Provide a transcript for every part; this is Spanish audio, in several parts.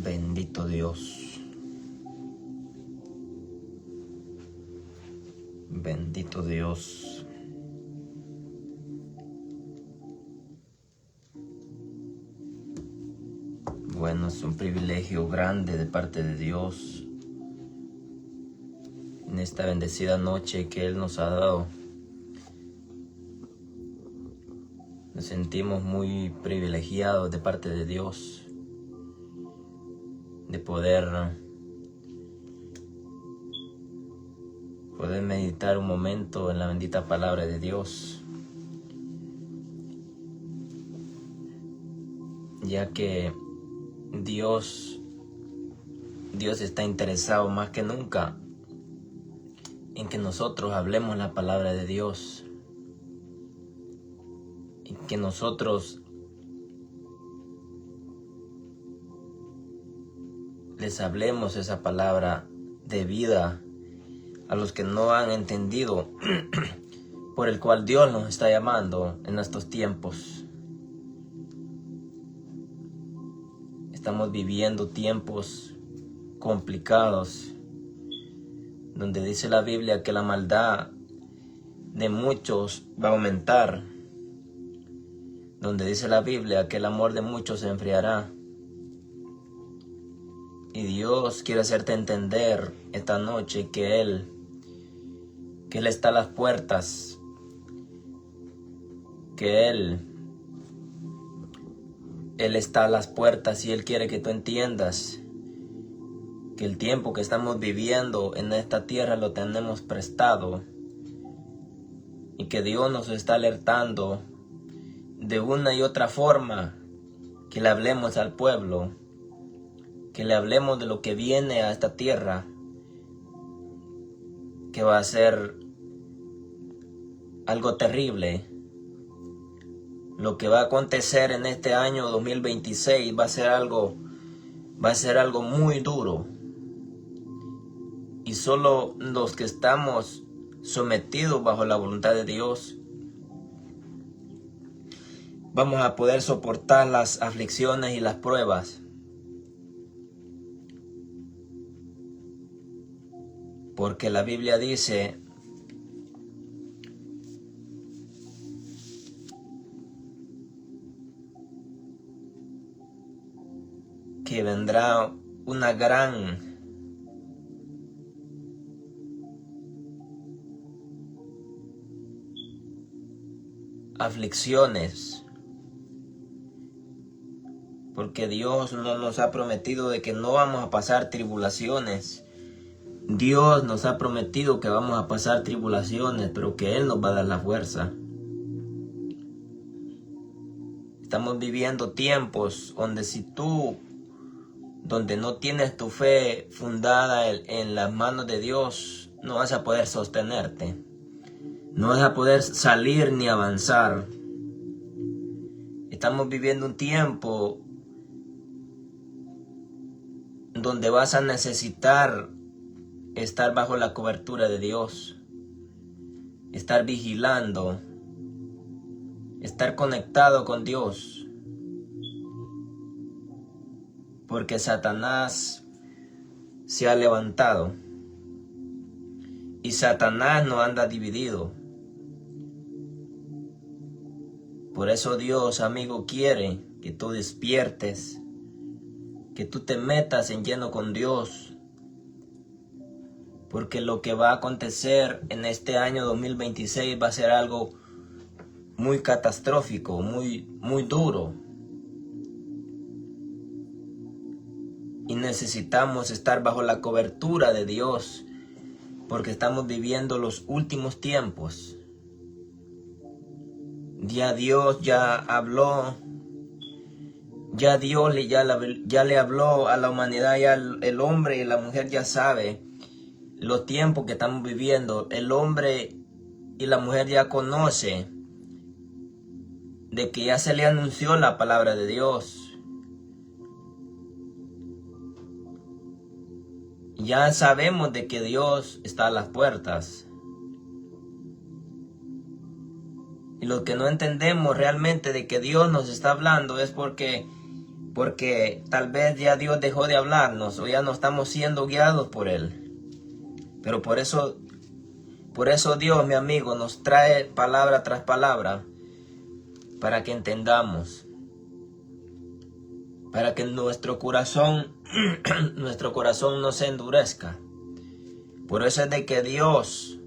Bendito Dios. Bendito Dios. Bueno, es un privilegio grande de parte de Dios en esta bendecida noche que Él nos ha dado. Nos sentimos muy privilegiados de parte de Dios de poder meditar un momento en la bendita palabra de Dios, ya que Dios está interesado más que nunca en que nosotros hablemos la palabra de Dios, en que nosotros les hablemos esa palabra de vida a los que no han entendido por el cual Dios nos está llamando en estos tiempos. Estamos viviendo tiempos complicados, donde dice la Biblia que la maldad de muchos va a aumentar, donde dice la Biblia que el amor de muchos se enfriará. Y Dios quiere hacerte entender esta noche que Él está a las puertas, que Él está a las puertas y Él quiere que tú entiendas que el tiempo que estamos viviendo en esta tierra lo tenemos prestado y que Dios nos está alertando de una y otra forma que le hablemos al pueblo, que le hablemos de lo que viene a esta tierra, que va a ser algo terrible. Lo que va a acontecer en este año 2026 va a ser algo muy duro. Y solo los que estamos sometidos bajo la voluntad de Dios vamos a poder soportar las aflicciones y las pruebas. Porque la Biblia dice que vendrá una gran aflicciones, porque Dios no nos ha prometido de que no vamos a pasar tribulaciones. Dios nos ha prometido que vamos a pasar tribulaciones, pero que Él nos va a dar la fuerza. Estamos viviendo tiempos donde no tienes tu fe fundada en las manos de Dios, no vas a poder sostenerte. No vas a poder salir ni avanzar. Estamos viviendo un tiempo donde vas a necesitar estar bajo la cobertura de Dios, estar vigilando, estar conectado con Dios, porque Satanás se ha levantado y Satanás no anda dividido. Por eso Dios, amigo, quiere que tú despiertes, que tú te metas en lleno con Dios, porque lo que va a acontecer en este año 2026 va a ser algo muy catastrófico, muy duro. Y necesitamos estar bajo la cobertura de Dios, porque estamos viviendo los últimos tiempos. Ya Dios ya habló, ya Dios ya le habló a la humanidad, ya el hombre y la mujer ya sabe los tiempos que estamos viviendo. El hombre y la mujer ya conoce de que ya se le anunció la palabra de Dios. Ya sabemos de que Dios está a las puertas. Y lo que no entendemos realmente de que Dios nos está hablando es porque porque tal vez ya Dios dejó de hablarnos o ya no estamos siendo guiados por Él. Pero por eso Dios, mi amigo, nos trae palabra tras palabra para que entendamos, para que nuestro corazón no se endurezca. Por eso es de que Dios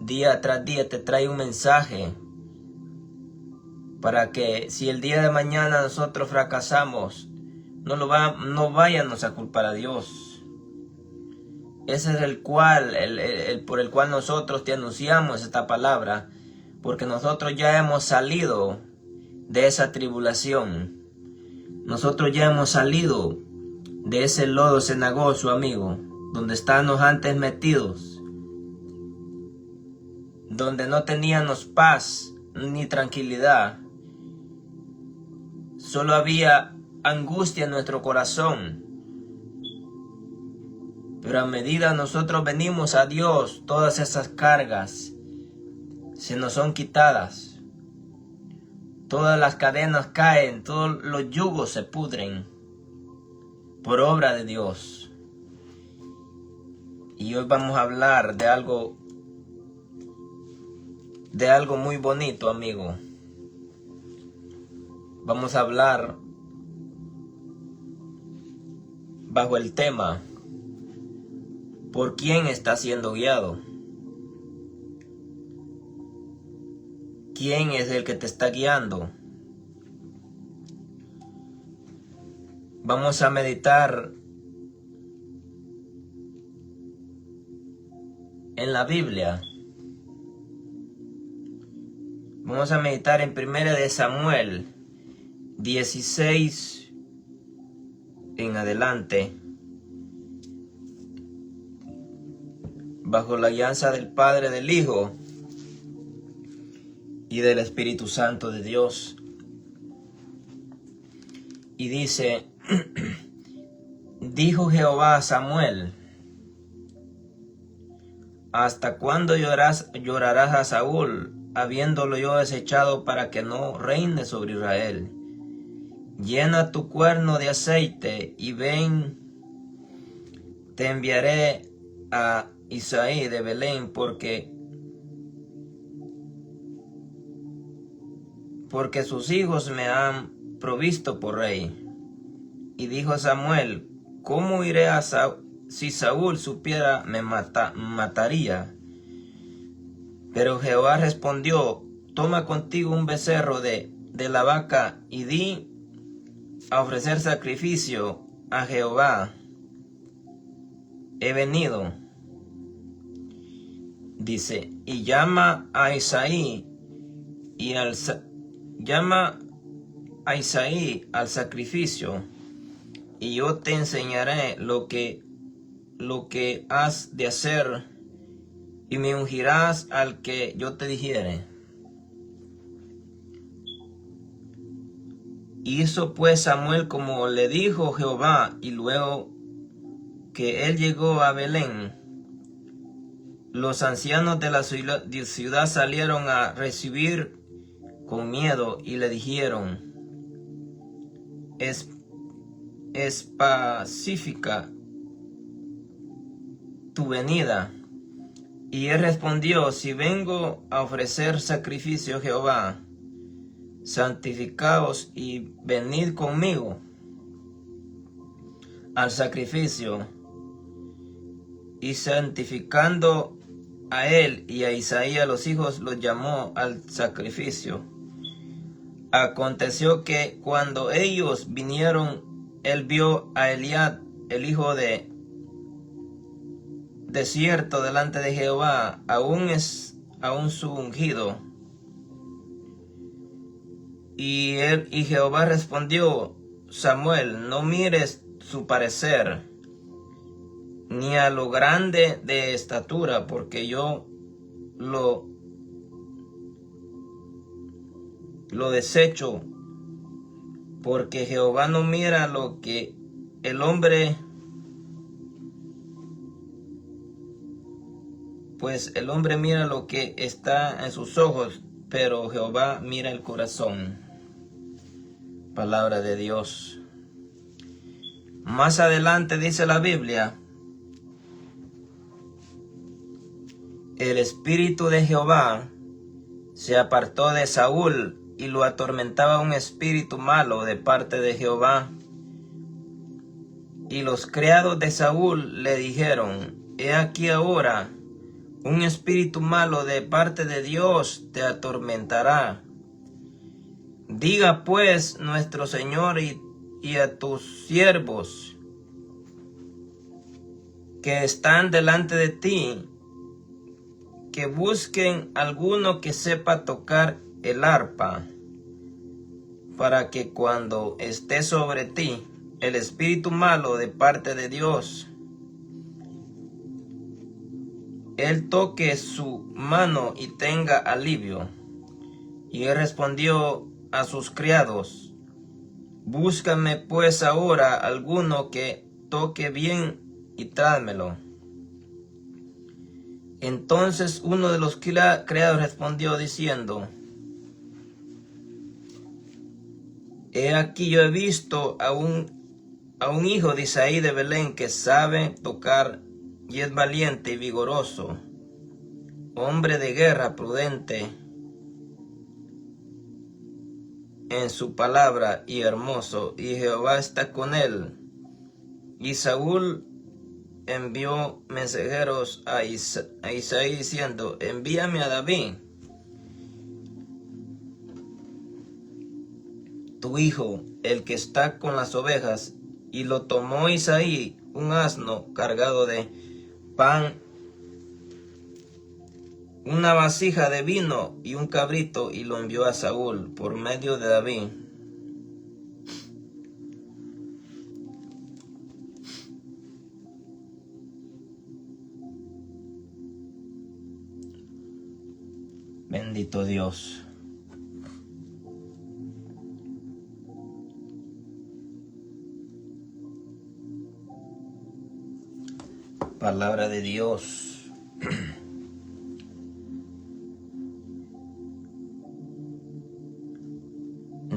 día tras día te trae un mensaje para que si el día de mañana nosotros fracasamos, no vayamos a culpar a Dios. Ese es el por el cual nosotros te anunciamos esta palabra, porque nosotros ya hemos salido de esa tribulación. Nosotros ya hemos salido de ese lodo cenagoso, amigo, donde estábamos antes metidos, donde no teníamos paz ni tranquilidad. Solo había angustia en nuestro corazón. Pero a medida nosotros venimos a Dios, todas esas cargas se nos son quitadas. Todas las cadenas caen, todos los yugos se pudren por obra de Dios. Y hoy vamos a hablar de algo muy bonito, amigo. Vamos a hablar bajo el tema: ¿por quién está siendo guiado? ¿Quién es el que te está guiando? Vamos a meditar en la Biblia. Vamos a meditar en 1 de Samuel 16 en adelante, bajo la guianza del Padre, del Hijo y del Espíritu Santo de Dios. Y dice: dijo Jehová a Samuel: ¿hasta cuándo llorarás a Saúl, habiéndolo yo desechado para que no reine sobre Israel? Llena tu cuerno de aceite y ven, te enviaré a Isaí de Belén, porque sus hijos me han provisto por rey. Y dijo Samuel: ¿cómo iré a Saúl? Si Saúl supiera, me mataría. Pero Jehová respondió: toma contigo un becerro de la vaca y di a ofrecer sacrificio a Jehová. He venido. Dice: y llama a Isaí al sacrificio, y yo te enseñaré lo que has de hacer, y me ungirás al que yo te dijere. Hizo pues Samuel como le dijo Jehová, y luego que él llegó a Belén, los ancianos de la ciudad salieron a recibir con miedo y le dijeron: es pacífica tu venida. Y él respondió: si vengo a ofrecer sacrificio a Jehová, santificaos y venid conmigo al sacrificio. Y santificando a él y a Isaías los hijos, los llamó al sacrificio. Aconteció que cuando ellos vinieron, él vio a Eliab, el hijo de cierto, delante de Jehová, aún su ungido. Y Jehová respondió: Samuel, no mires su parecer, ni a lo grande de estatura, porque yo lo desecho, porque Jehová no mira lo que el hombre, pues el hombre mira lo que está en sus ojos, pero Jehová mira el corazón. Palabra de Dios. Más adelante dice la Biblia: el espíritu de Jehová se apartó de Saúl y lo atormentaba un espíritu malo de parte de Jehová. Y los criados de Saúl le dijeron: he aquí ahora un espíritu malo de parte de Dios te atormentará. Diga pues nuestro Señor y a tus siervos que están delante de ti, que busquen alguno que sepa tocar el arpa, para que cuando esté sobre ti el espíritu malo de parte de Dios, él toque su mano y tenga alivio. Y él respondió a sus criados: búscame pues ahora alguno que toque bien y tráemelo. Entonces uno de los criados respondió diciendo: he aquí yo he visto a un hijo de Isaí de Belén que sabe tocar y es valiente y vigoroso, hombre de guerra, prudente en su palabra y hermoso, y Jehová está con él. Y Saúl envió mensajeros a Isaí diciendo: envíame a David, tu hijo, el que está con las ovejas. Y lo tomó Isaí un asno cargado de pan, una vasija de vino y un cabrito, y lo envió a Saúl por medio de David. Bendito Dios. Palabra de Dios.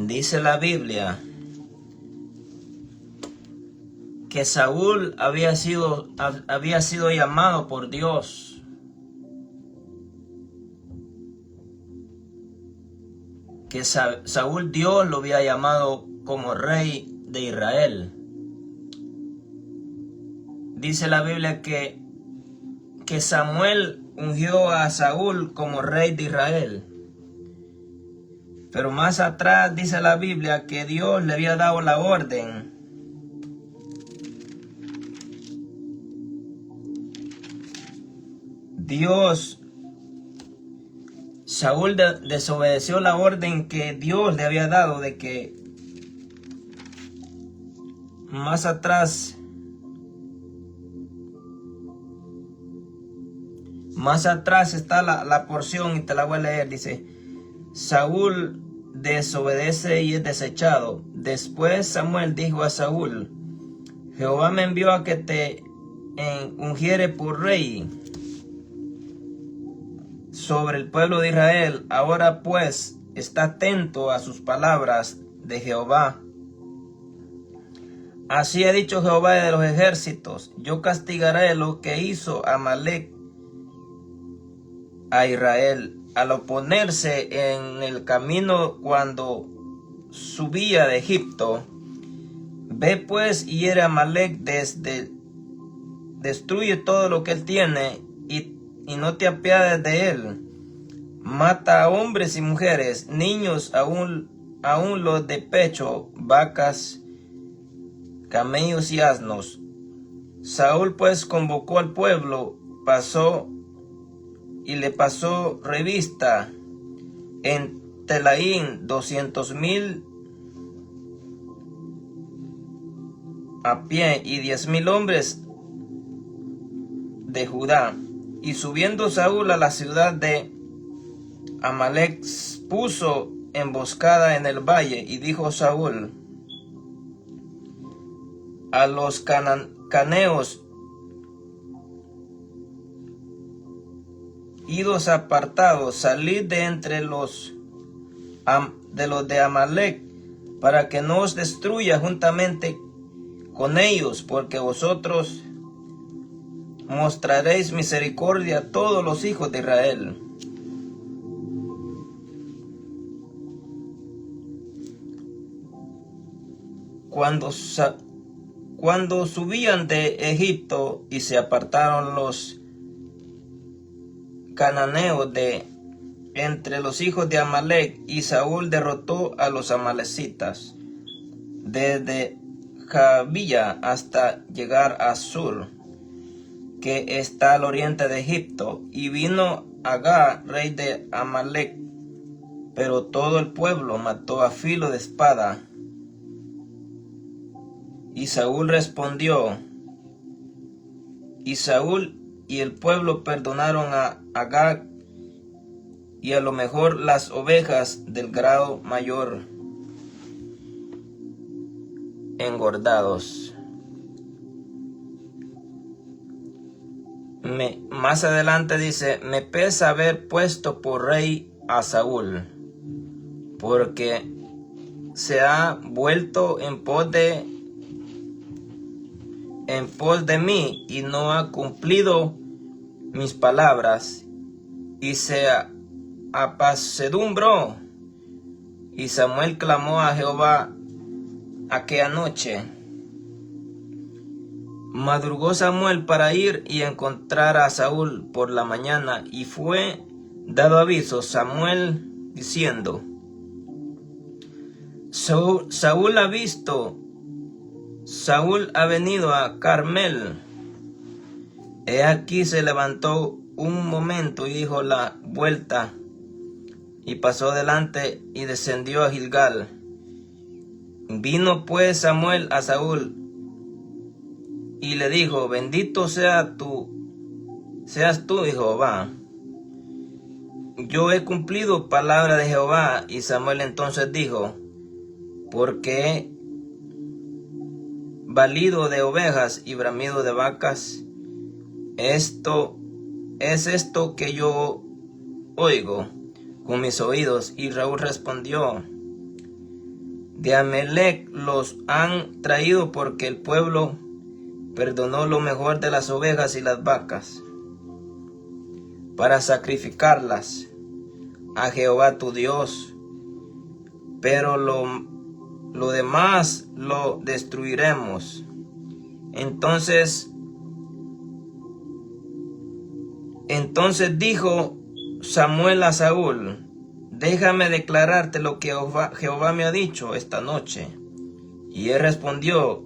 Dice la Biblia que Saúl había sido llamado por Dios. Que Saúl, Dios lo había llamado como rey de Israel. Dice la Biblia que Samuel ungió a Saúl como rey de Israel. Pero más atrás dice la Biblia que Dios le había dado la orden Saúl desobedeció la orden que Dios le había dado, de que más atrás está la porción, y te la voy a leer. Dice: Saúl desobedece y es desechado. Después Samuel dijo a Saúl: Jehová me envió a que te ungiere por rey sobre el pueblo de Israel. Ahora pues, está atento a sus palabras de Jehová. Así ha dicho Jehová de los ejércitos: yo castigaré lo que hizo Amalec a Israel al oponerse en el camino cuando subía de Egipto. Ve pues y hiere a Amalec destruye todo lo que él tiene y no te apiades de él. Mata a hombres y mujeres, niños, aún los de pecho, vacas, camellos y asnos. Saúl pues convocó al pueblo, le pasó revista en Telaín 200,000 a pie y 10,000 hombres de Judá. Y subiendo Saúl a la ciudad de Amalec, puso emboscada en el valle, y dijo Saúl a los caneos: idos apartados, salid de entre los de Amalec para que no os destruya juntamente con ellos, porque vosotros mostraréis misericordia a todos los hijos de Israel. Cuando subían de Egipto y se apartaron los cananeos de entre los hijos de Amalec, y Saúl derrotó a los amalecitas desde Javilla hasta llegar a Sur, que está al oriente de Egipto, y vino Agag, rey de Amalec, pero todo el pueblo mató a filo de espada. Y Saúl respondió, y Saúl y el pueblo perdonaron a Agag y a lo mejor las ovejas del grado mayor engordados. Más adelante dice, me pesa haber puesto por rey a Saúl, porque se ha vuelto en pos de mí y no ha cumplido mis palabras, y se apesadumbró. Y Samuel clamó a Jehová aquella noche. Madrugó Samuel para ir y encontrar a Saúl por la mañana, y fue dado aviso Samuel diciendo, Saúl ha visto, Saúl ha venido a Carmel. He aquí se levantó un momento y dijo la vuelta, y pasó delante y descendió a Gilgal. Vino pues Samuel a Saúl y le dijo, bendito seas tú, Jehová. Yo he cumplido palabra de Jehová. Y Samuel entonces dijo, porque he balido de ovejas y bramido de vacas, esto que yo oigo con mis oídos. Y Saúl respondió, de Amalec los han traído, porque el pueblo perdonó lo mejor de las ovejas y las vacas para sacrificarlas a Jehová tu Dios, pero lo demás lo destruiremos. Entonces dijo Samuel a Saúl, déjame declararte lo que Jehová me ha dicho esta noche. Y él respondió,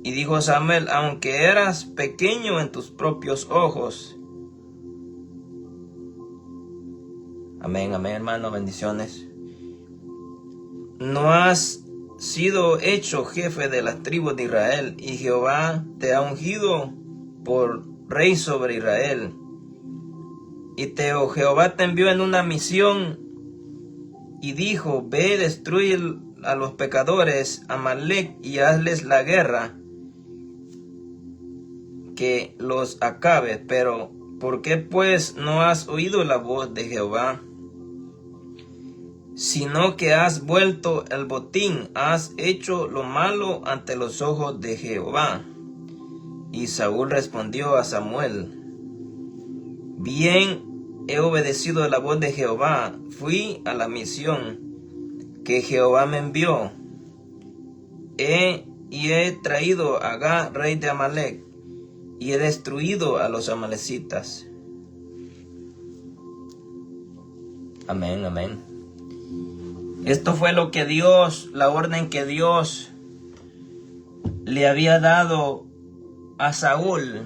y dijo Samuel, aunque eras pequeño en tus propios ojos. Amén, amén, hermano, bendiciones. No has sido hecho jefe de las tribus de Israel, y Jehová te ha ungido por rey sobre Israel. Y Jehová te envió en una misión y dijo, ve, destruye a los pecadores Amalec y hazles la guerra, que los acabe. Pero ¿por qué pues no has oído la voz de Jehová? Sino que has vuelto el botín, has hecho lo malo ante los ojos de Jehová. Y Saúl respondió a Samuel, bien, he obedecido la voz de Jehová, fui a la misión que Jehová me envió, y he traído a Agag, rey de Amalec, y he destruido a los amalecitas. Amén, amén. Esto fue lo que la orden que Dios le había dado a Saúl,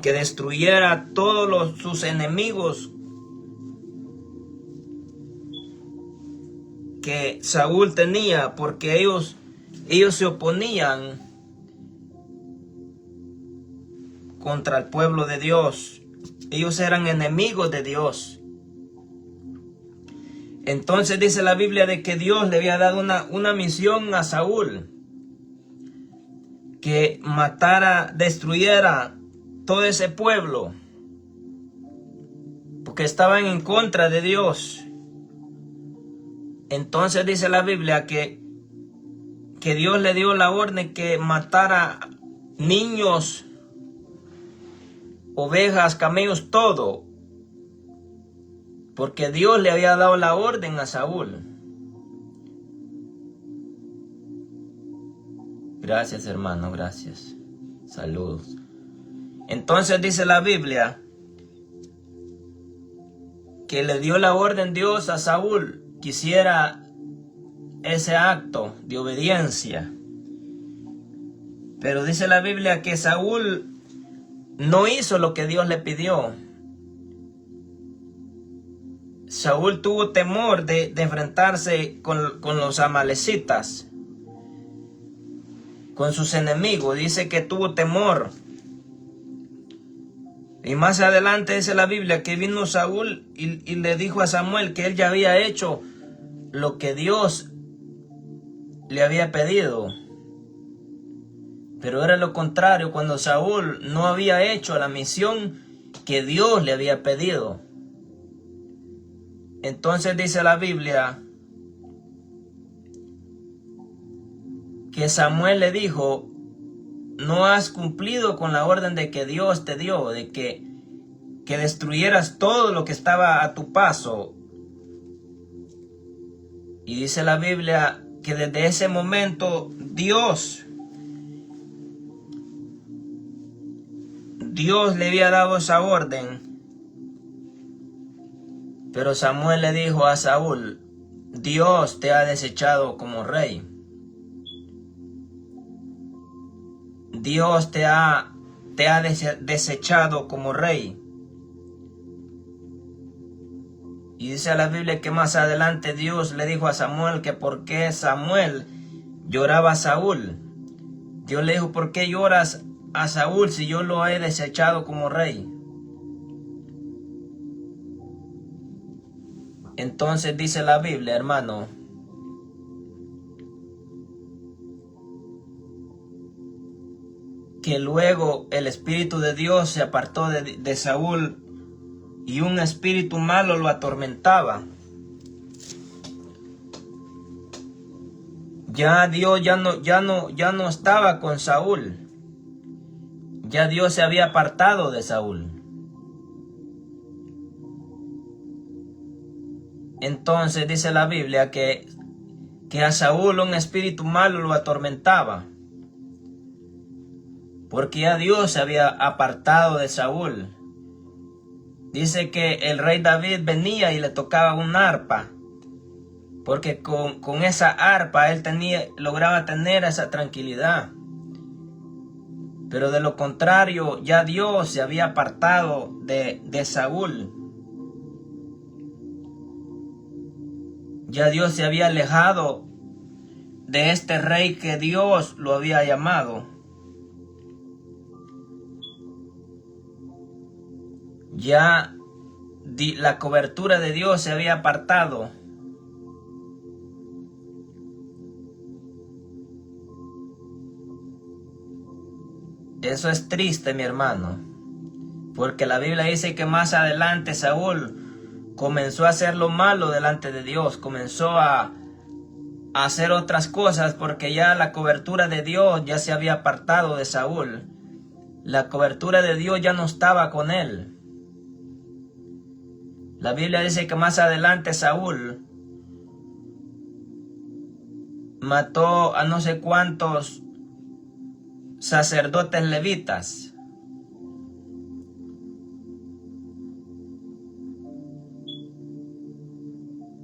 que destruyera todos sus enemigos que Saúl tenía, porque ellos se oponían contra el pueblo de Dios. Ellos eran enemigos de Dios. Entonces dice la Biblia de que Dios le había dado una misión a Saúl, que destruyera todo ese pueblo, porque estaban en contra de Dios. Entonces dice la Biblia que Dios le dio la orden que matara niños, ovejas, camellos, todo. Porque Dios le había dado la orden a Saúl. Gracias, hermano, gracias. Saludos. Entonces dice la Biblia que le dio la orden Dios a Saúl que hiciera ese acto de obediencia. Pero dice la Biblia que Saúl no hizo lo que Dios le pidió. Saúl tuvo temor de enfrentarse con los amalecitas, con sus enemigos. Dice que tuvo temor. Y más adelante dice la Biblia que vino Saúl y le dijo a Samuel que él ya había hecho lo que Dios le había pedido. Pero era lo contrario, cuando Saúl no había hecho la misión que Dios le había pedido. Entonces dice la Biblia que Samuel le dijo: no has cumplido con la orden de que Dios te dio, de que destruyeras todo lo que estaba a tu paso. Y dice la Biblia que desde ese momento Dios le había dado esa orden. Pero Samuel le dijo a Saúl: Dios te ha desechado como rey. Dios te ha desechado como rey. Y dice la Biblia que más adelante Dios le dijo a Samuel que por qué Samuel lloraba a Saúl. Dios le dijo: ¿por qué lloras a Saúl si yo lo he desechado como rey? Entonces dice la Biblia, hermano, que luego el Espíritu de Dios se apartó de Saúl y un espíritu malo lo atormentaba. Ya Dios ya no estaba con Saúl. Ya Dios se había apartado de Saúl. Entonces dice la Biblia que a Saúl un espíritu malo lo atormentaba. Porque ya Dios se había apartado de Saúl. Dice que el rey David venía y le tocaba un arpa. Porque con esa arpa él lograba tener esa tranquilidad. Pero de lo contrario, ya Dios se había apartado de Saúl. Ya Dios se había alejado de este rey que Dios lo había llamado. Ya la cobertura de Dios se había apartado. Eso es triste, mi hermano, porque la Biblia dice que más adelante Saúl comenzó a hacer lo malo delante de Dios, comenzó a hacer otras cosas porque ya la cobertura de Dios ya se había apartado de Saúl. La cobertura de Dios ya no estaba con él. La Biblia dice que más adelante Saúl mató a no sé cuántos sacerdotes levitas.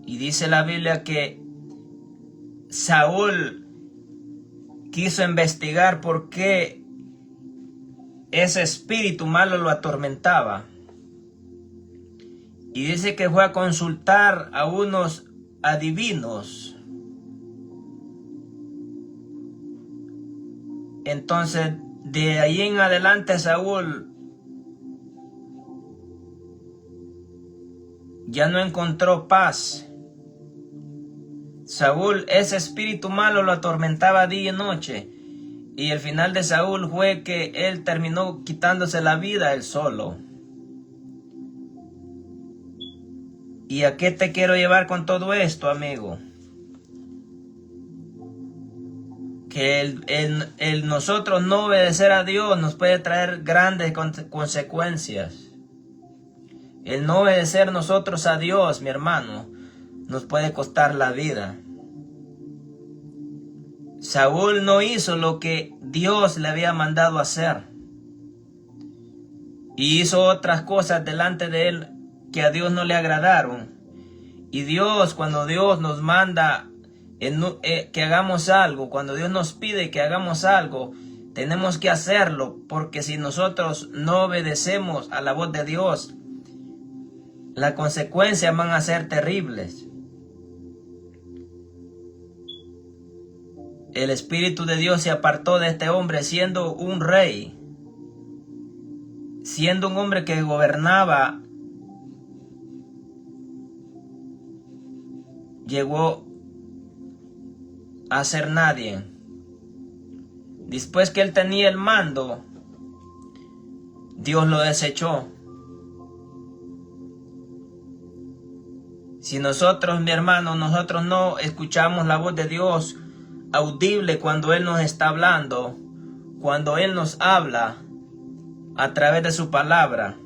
Y dice la Biblia que Saúl quiso investigar por qué ese espíritu malo lo atormentaba. Y dice que fue a consultar a unos adivinos. Entonces, de ahí en adelante Saúl ya no encontró paz. Saúl, ese espíritu malo lo atormentaba día y noche. Y el final de Saúl fue que él terminó quitándose la vida él solo. ¿Y a qué te quiero llevar con todo esto, amigo? que el nosotros no obedecer a Dios nos puede traer grandes consecuencias. El no obedecer nosotros a Dios, mi hermano, nos puede costar la vida. Saúl no hizo lo que Dios le había mandado hacer. Y hizo otras cosas delante de él que a Dios no le agradaron. Y Dios, cuando Dios nos manda que hagamos algo, cuando Dios nos pide que hagamos algo, tenemos que hacerlo, porque si nosotros no obedecemos a la voz de Dios, las consecuencias van a ser terribles. El Espíritu de Dios se apartó de este hombre siendo un rey, siendo un hombre que gobernaba. Llegó a ser nadie. Después que él tenía el mando, Dios lo desechó. Si nosotros, mi hermano, nosotros no escuchamos la voz de Dios audible cuando Él nos está hablando, cuando Él nos habla a través de su palabra.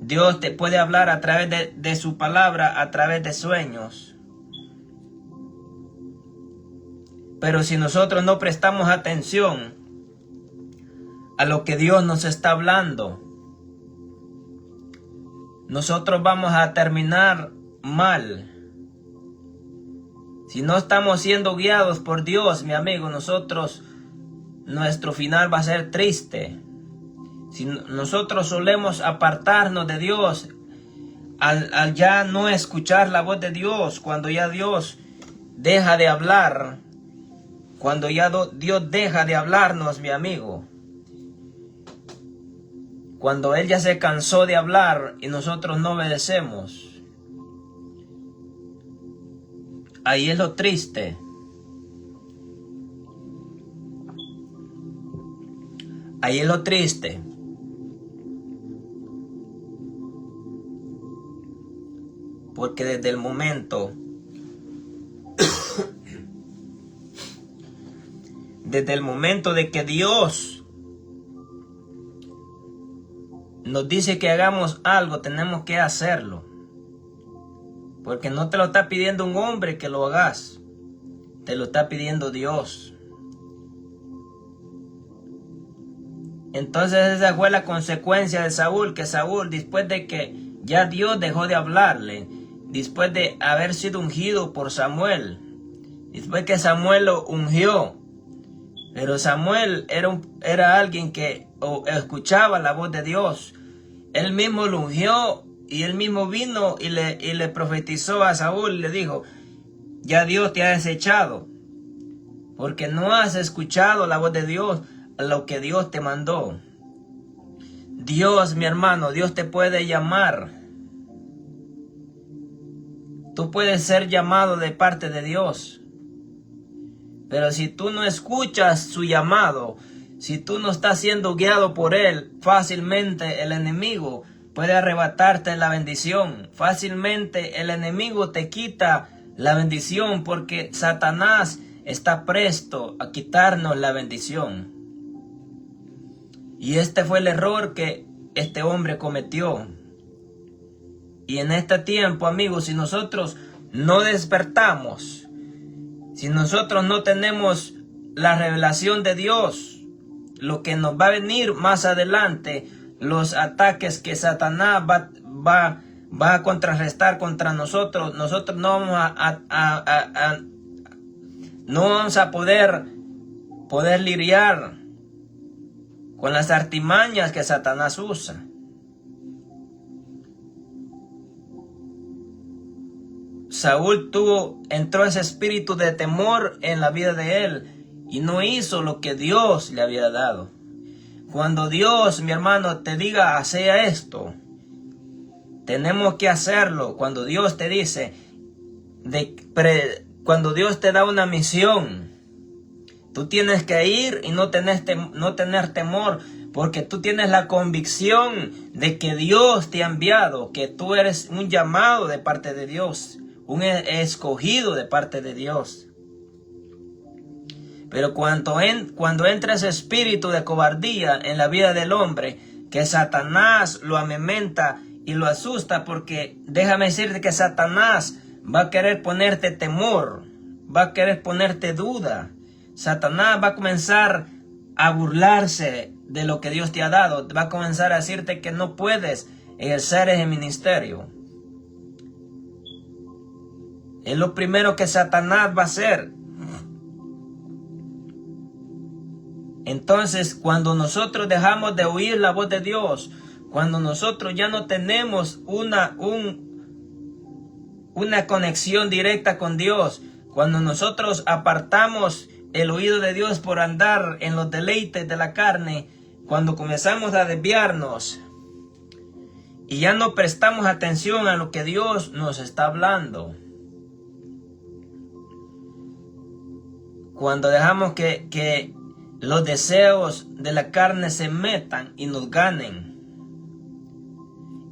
Dios te puede hablar a través de su palabra, a través de sueños. Pero si nosotros no prestamos atención a lo que Dios nos está hablando, nosotros vamos a terminar mal. Si no estamos siendo guiados por Dios, mi amigo, nuestro final va a ser triste. Si nosotros solemos apartarnos de Dios, al ya no escuchar la voz de Dios, cuando ya Dios deja de hablar, cuando ya Dios deja de hablarnos, mi amigo, cuando Él ya se cansó de hablar y nosotros no obedecemos, ahí es lo triste. Ahí es lo triste. Porque desde el momento de que Dios nos dice que hagamos algo, tenemos que hacerlo. Porque no te lo está pidiendo un hombre que lo hagas, te lo está pidiendo Dios. Entonces esa fue la consecuencia de Saúl, que Saúl, después de que ya Dios dejó de hablarle, después de haber sido ungido por Samuel, después que Samuel lo ungió, pero Samuel era alguien que escuchaba la voz de Dios. Él mismo lo ungió y él mismo vino y le profetizó a Saúl y le dijo: ya Dios te ha desechado, porque no has escuchado la voz de Dios, a lo que Dios te mandó. Dios, mi hermano, Dios te puede llamar. Tú puedes ser llamado de parte de Dios. Pero si tú no escuchas su llamado, si tú no estás siendo guiado por Él, fácilmente el enemigo puede arrebatarte la bendición. Fácilmente el enemigo te quita la bendición, porque Satanás está presto a quitarnos la bendición. Y este fue el error que este hombre cometió. Y en este tiempo, amigos, si nosotros no despertamos, si nosotros no tenemos la revelación de Dios, lo que nos va a venir más adelante, los ataques que Satanás va a contrarrestar contra nosotros, nosotros no vamos a poder lidiar con las artimañas que Satanás usa. Saúl entró ese espíritu de temor en la vida de él y no hizo lo que Dios le había dado. Cuando Dios, mi hermano, te diga hacer esto, tenemos que hacerlo. Cuando Dios te dice, cuando Dios te da una misión, tú tienes que ir y no tener temor, porque tú tienes la convicción de que Dios te ha enviado, que tú eres un llamado de parte de Dios, un escogido de parte de Dios. Pero cuando entra ese espíritu de cobardía en la vida del hombre, que Satanás lo amedrenta y lo asusta, porque déjame decirte que Satanás va a querer ponerte temor, va a querer ponerte duda. Satanás va a comenzar a burlarse de lo que Dios te ha dado, va a comenzar a decirte que no puedes ejercer ese ministerio. Es lo primero que Satanás va a hacer. Entonces, cuando nosotros dejamos de oír la voz de Dios, cuando nosotros ya no tenemos una conexión directa con Dios, cuando nosotros apartamos el oído de Dios por andar en los deleites de la carne, cuando comenzamos a desviarnos y ya no prestamos atención a lo que Dios nos está hablando, cuando dejamos que los deseos de la carne se metan y nos ganen,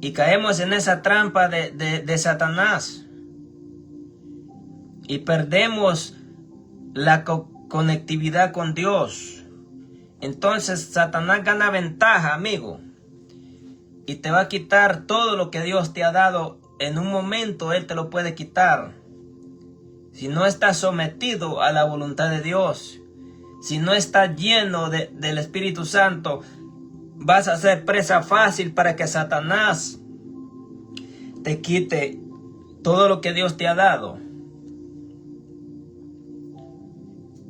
y caemos en esa trampa de Satanás, y perdemos la conectividad con Dios, entonces Satanás gana ventaja, amigo, y te va a quitar todo lo que Dios te ha dado. En un momento Él te lo puede quitar si no estás sometido a la voluntad de Dios. Si no estás lleno del Espíritu Santo, vas a ser presa fácil para que Satanás te quite todo lo que Dios te ha dado.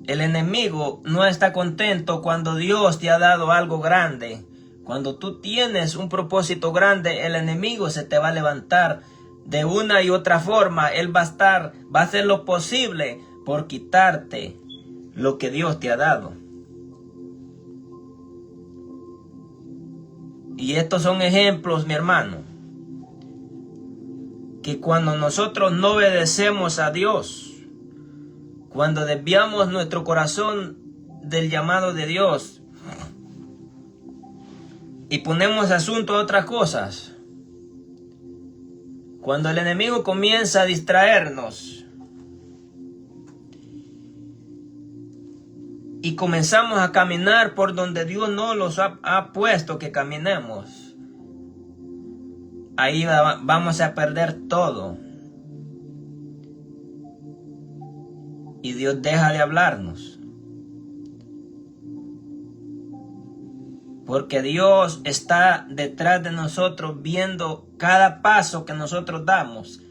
El enemigo no está contento cuando Dios te ha dado algo grande. Cuando tú tienes un propósito grande, el enemigo se te va a levantar de una y otra forma. Él va a hacer lo posible por quitarte lo que Dios te ha dado. Y estos son ejemplos, mi hermano, que cuando nosotros no obedecemos a Dios, cuando desviamos nuestro corazón del llamado de Dios y ponemos asunto a otras cosas, cuando el enemigo comienza a distraernos y comenzamos a caminar por donde Dios no los ha puesto que caminemos, ahí vamos a perder todo. Y Dios deja de hablarnos. Porque Dios está detrás de nosotros viendo cada paso que nosotros damos,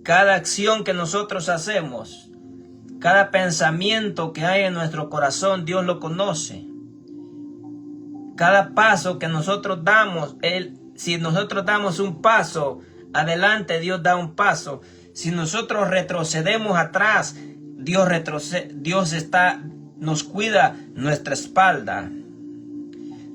cada acción que nosotros hacemos. Cada pensamiento que hay en nuestro corazón, Dios lo conoce. Cada paso que nosotros damos, si nosotros damos un paso adelante, Dios da un paso. Si nosotros retrocedemos atrás, Dios nos cuida nuestra espalda.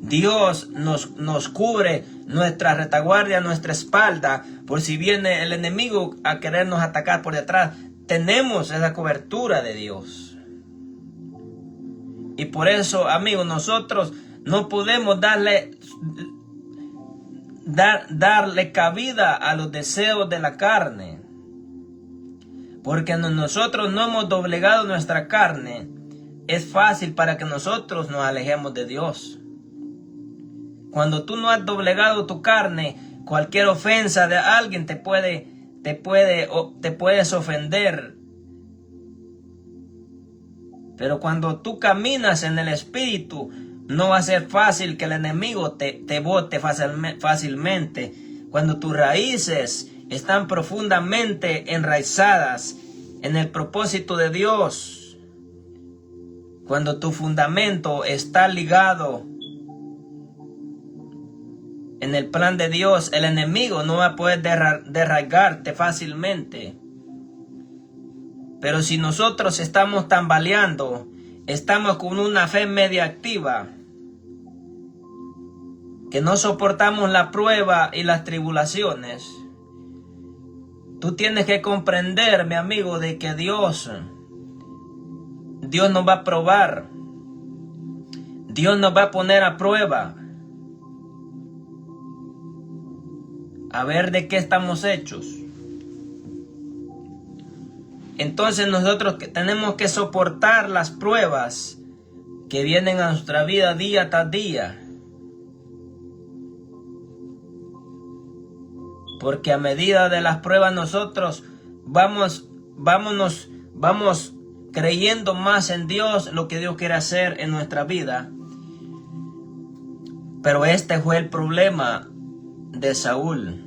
Dios nos cubre nuestra retaguardia, nuestra espalda, por si viene el enemigo a querernos atacar por detrás. Tenemos esa cobertura de Dios. Y por eso, amigos, nosotros no podemos darle cabida a los deseos de la carne. Porque nosotros no hemos doblegado nuestra carne, es fácil para que nosotros nos alejemos de Dios. Cuando tú no has doblegado tu carne, cualquier ofensa de alguien te puedes ofender. Pero cuando tú caminas en el Espíritu, no va a ser fácil que el enemigo te bote fácilmente. Cuando tus raíces están profundamente enraizadas en el propósito de Dios, cuando tu fundamento está ligado en el plan de Dios, el enemigo no va a poder derraigarte fácilmente. Pero si nosotros estamos tambaleando, estamos con una fe media activa, que no soportamos la prueba y las tribulaciones, tú tienes que comprender, mi amigo, de que Dios nos va a probar. Dios nos va a poner a prueba. A ver de qué estamos hechos. Entonces nosotros tenemos que soportar las pruebas que vienen a nuestra vida día tras día. Porque a medida de las pruebas nosotros vamos creyendo más en Dios, lo que Dios quiere hacer en nuestra vida. Pero este fue el problema de Saúl.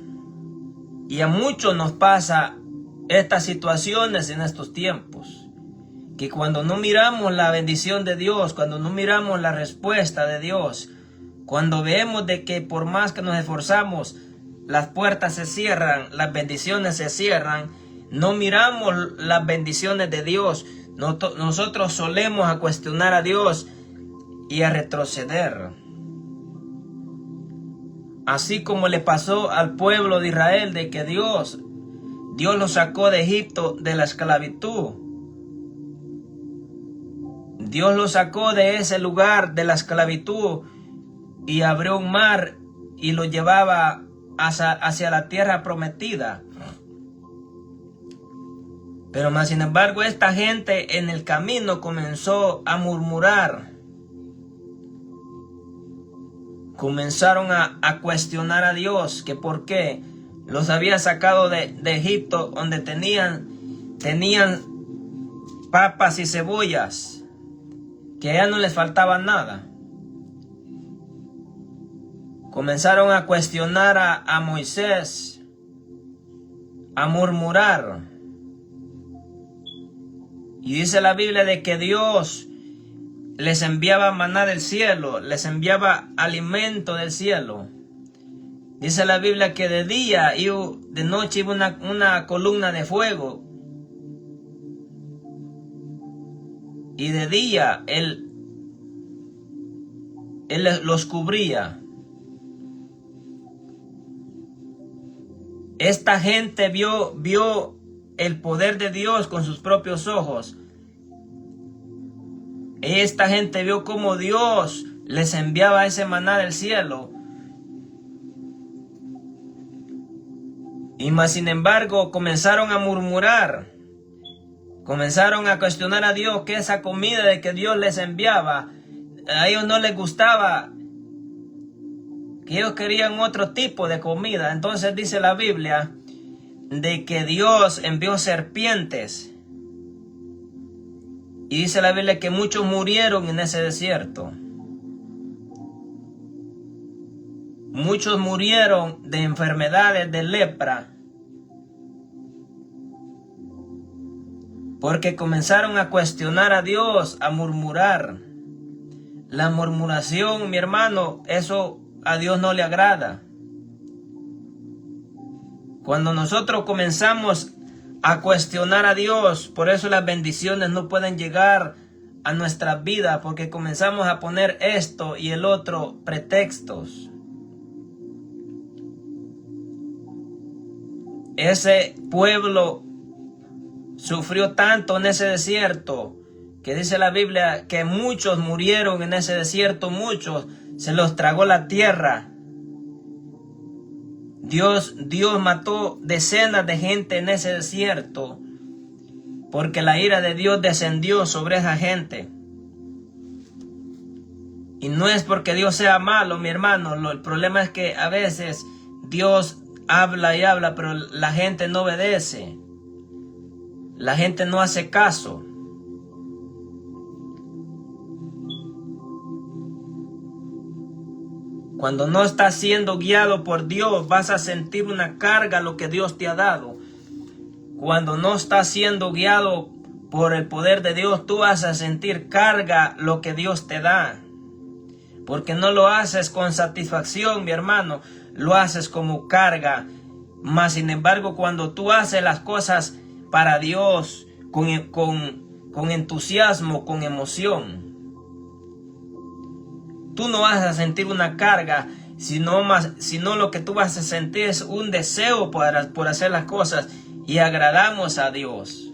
Y a muchos nos pasa estas situaciones en estos tiempos. Que cuando no miramos la bendición de Dios, cuando no miramos la respuesta de Dios, cuando vemos de que por más que nos esforzamos, las puertas se cierran, las bendiciones se cierran, no miramos las bendiciones de Dios, nosotros solemos a cuestionar a Dios y a retroceder. Así como le pasó al pueblo de Israel, de que Dios los sacó de Egipto de la esclavitud. Dios los sacó de ese lugar de la esclavitud y abrió un mar y lo llevaba hacia la tierra prometida. Pero más sin embargo, esta gente en el camino comenzó a murmurar. Comenzaron a cuestionar a Dios, que por qué los había sacado de Egipto, donde tenían papas y cebollas, que ya no les faltaba nada. Comenzaron a cuestionar a Moisés, a murmurar. Y dice la Biblia de que Dios les enviaba maná del cielo, les enviaba alimento del cielo. Dice la Biblia que de día y de noche iba una columna de fuego. Y de día Él los cubría. Esta gente vio el poder de Dios con sus propios ojos. Esta gente vio cómo Dios les enviaba ese maná del cielo. Y más sin embargo comenzaron a murmurar. Comenzaron a cuestionar a Dios que esa comida de que Dios les enviaba, a ellos no les gustaba, que ellos querían otro tipo de comida. Entonces dice la Biblia de que Dios envió serpientes. Y dice la Biblia que muchos murieron en ese desierto. Muchos murieron de enfermedades, de lepra. Porque comenzaron a cuestionar a Dios, a murmurar. La murmuración, mi hermano, eso a Dios no le agrada. Cuando nosotros comenzamos a cuestionar a Dios, por eso las bendiciones no pueden llegar a nuestras vidas, porque comenzamos a poner esto y el otro pretextos. Ese pueblo sufrió tanto en ese desierto, que dice la Biblia que muchos murieron en ese desierto, muchos se los tragó la tierra. Dios mató decenas de gente en ese desierto, porque la ira de Dios descendió sobre esa gente. Y no es porque Dios sea malo, mi hermano. El problema es que a veces Dios habla y habla, pero la gente no obedece. La gente no hace caso. Cuando no estás siendo guiado por Dios, vas a sentir una carga lo que Dios te ha dado. Cuando no estás siendo guiado por el poder de Dios, tú vas a sentir carga lo que Dios te da. Porque no lo haces con satisfacción, mi hermano, lo haces como carga. Mas sin embargo, cuando tú haces las cosas para Dios, con entusiasmo, con emoción, tú no vas a sentir una carga, sino lo que tú vas a sentir es un deseo por hacer las cosas y agradamos a Dios.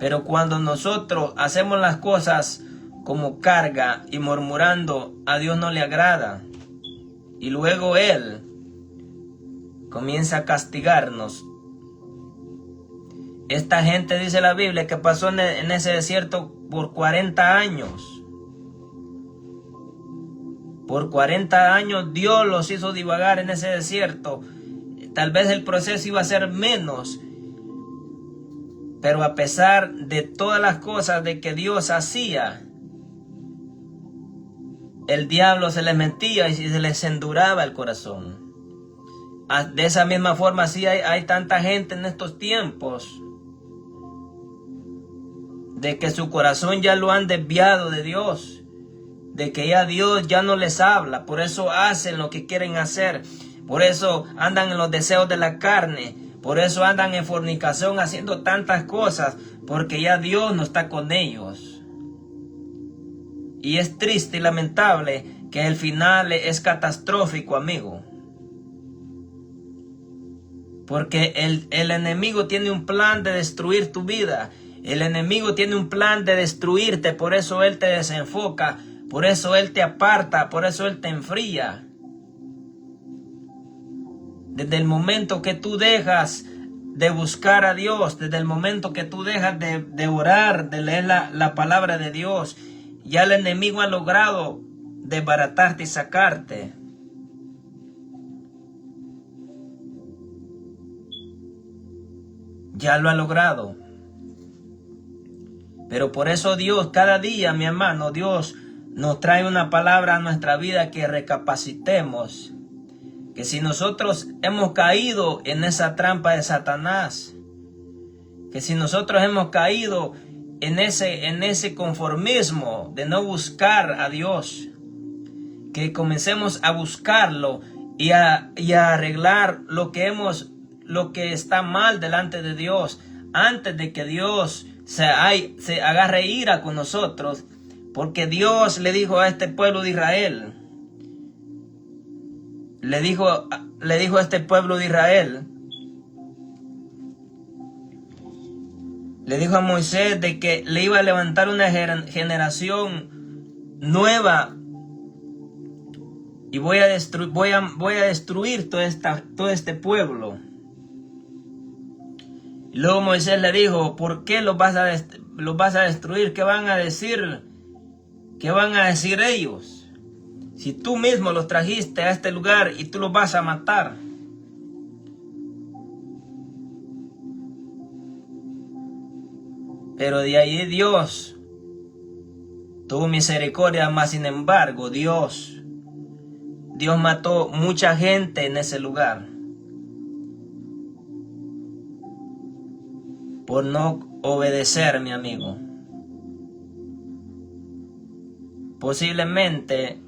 Pero cuando nosotros hacemos las cosas como carga y murmurando, a Dios no le agrada. Y luego Él comienza a castigarnos. Esta gente, dice la Biblia, que pasó en ese desierto por 40 años. Por 40 años Dios los hizo divagar en ese desierto. Tal vez el proceso iba a ser menos, pero a pesar de todas las cosas de que Dios hacía, el diablo se les metía y se les enduraba el corazón. De esa misma forma, sí hay tanta gente en estos tiempos de que su corazón ya lo han desviado de Dios, de que ya Dios ya no les habla, por eso hacen lo que quieren hacer, por eso andan en los deseos de la carne, por eso andan en fornicación haciendo tantas cosas, porque ya Dios no está con ellos. Y es triste y lamentable que el final es catastrófico, amigo. Porque el enemigo tiene un plan de destruir tu vida. El enemigo tiene un plan de destruirte, por eso él te desenfoca, por eso él te aparta, por eso él te enfría. Desde el momento que tú dejas de buscar a Dios, desde el momento que tú dejas de orar, de leer la palabra de Dios, ya el enemigo ha logrado desbaratarte y sacarte. Ya lo ha logrado. Pero por eso Dios, cada día, mi hermano, Dios nos trae una palabra a nuestra vida que recapacitemos. Que si nosotros hemos caído en esa trampa de Satanás, que si nosotros hemos caído en ese conformismo de no buscar a Dios, que comencemos a buscarlo y a arreglar lo que está mal delante de Dios, antes de que Dios se agarre ira con nosotros, porque Dios le dijo a este pueblo de Israel, le dijo a este pueblo de Israel, le dijo a Moisés de que le iba a levantar una generación nueva y voy a destruir todo este pueblo. Y luego Moisés le dijo, ¿por qué los vas a destruir? ¿Qué van a decir? ¿Qué van a decir ellos? Si tú mismo los trajiste a este lugar y tú los vas a matar. Pero de ahí Dios tuvo misericordia, mas sin embargo Dios mató mucha gente en ese lugar. Por no obedecer, mi amigo. Posiblemente,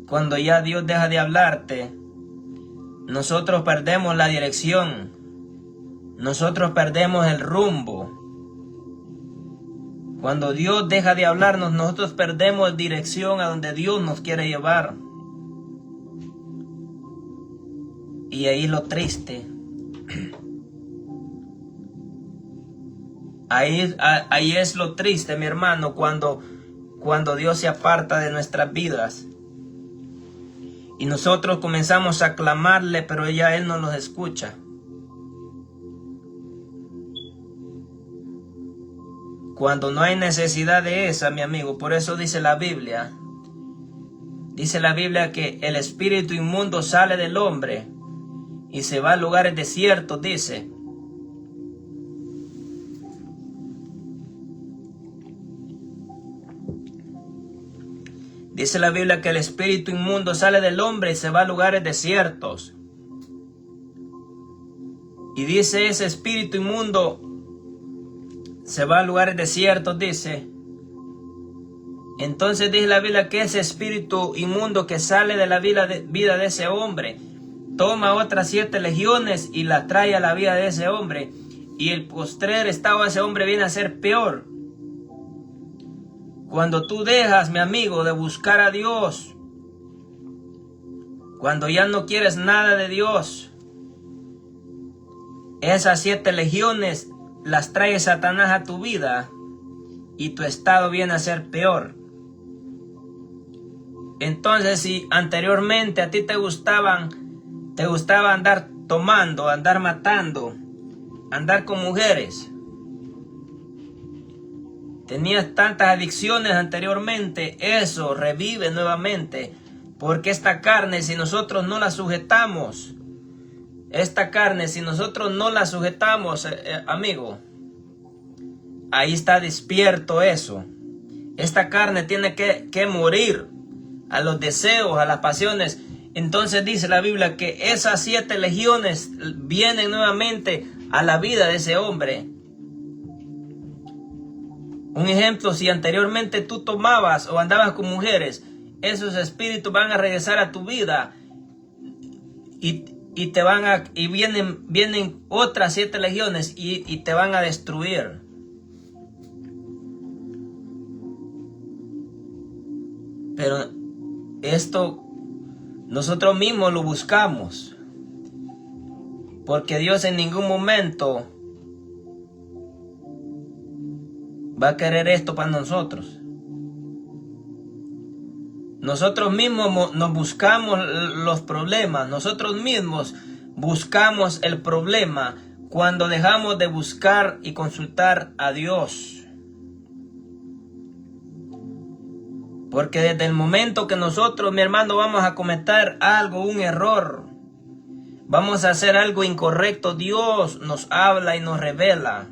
cuando ya Dios deja de hablarte, nosotros perdemos la dirección. Nosotros perdemos el rumbo. Cuando Dios deja de hablarnos, nosotros perdemos dirección a donde Dios nos quiere llevar. Y ahí lo triste. Ahí es lo triste, mi hermano, cuando Dios se aparta de nuestras vidas. Y nosotros comenzamos a clamarle, pero ya Él no nos escucha. Cuando no hay necesidad de esa, mi amigo. Por eso dice la Biblia. Dice la Biblia que el espíritu inmundo sale del hombre y se va a lugares desiertos, dice. Dice la Biblia que el espíritu inmundo sale del hombre y se va a lugares desiertos. Y dice ese espíritu inmundo se va a lugares desiertos, dice. Entonces dice la Biblia que ese espíritu inmundo que sale de la vida de ese hombre toma otras 7 legiones y las trae a la vida de ese hombre. Y el postrer estado de ese hombre viene a ser peor. Cuando tú dejas, mi amigo, de buscar a Dios, cuando ya no quieres nada de Dios, esas 7 legiones las trae Satanás a tu vida y tu estado viene a ser peor. Entonces, si anteriormente a ti te gustaba andar tomando, andar matando, andar con mujeres. Tenías tantas adicciones anteriormente, eso revive nuevamente, porque esta carne, si nosotros no la sujetamos, amigo, ahí está despierto eso. Esta carne tiene que morir a los deseos, a las pasiones. Entonces dice la Biblia que esas 7 legiones vienen nuevamente a la vida de ese hombre. Un ejemplo, si anteriormente tú tomabas o andabas con mujeres, esos espíritus van a regresar a tu vida y vienen otras 7 legiones y te van a destruir. Pero esto nosotros mismos lo buscamos, porque Dios en ningún momento va a querer esto para nosotros. Nosotros mismos nos buscamos los problemas, nosotros mismos buscamos el problema cuando dejamos de buscar y consultar a Dios. Porque desde el momento que nosotros, mi hermano, vamos a cometer algo, un error, vamos a hacer algo incorrecto, Dios nos habla y nos revela.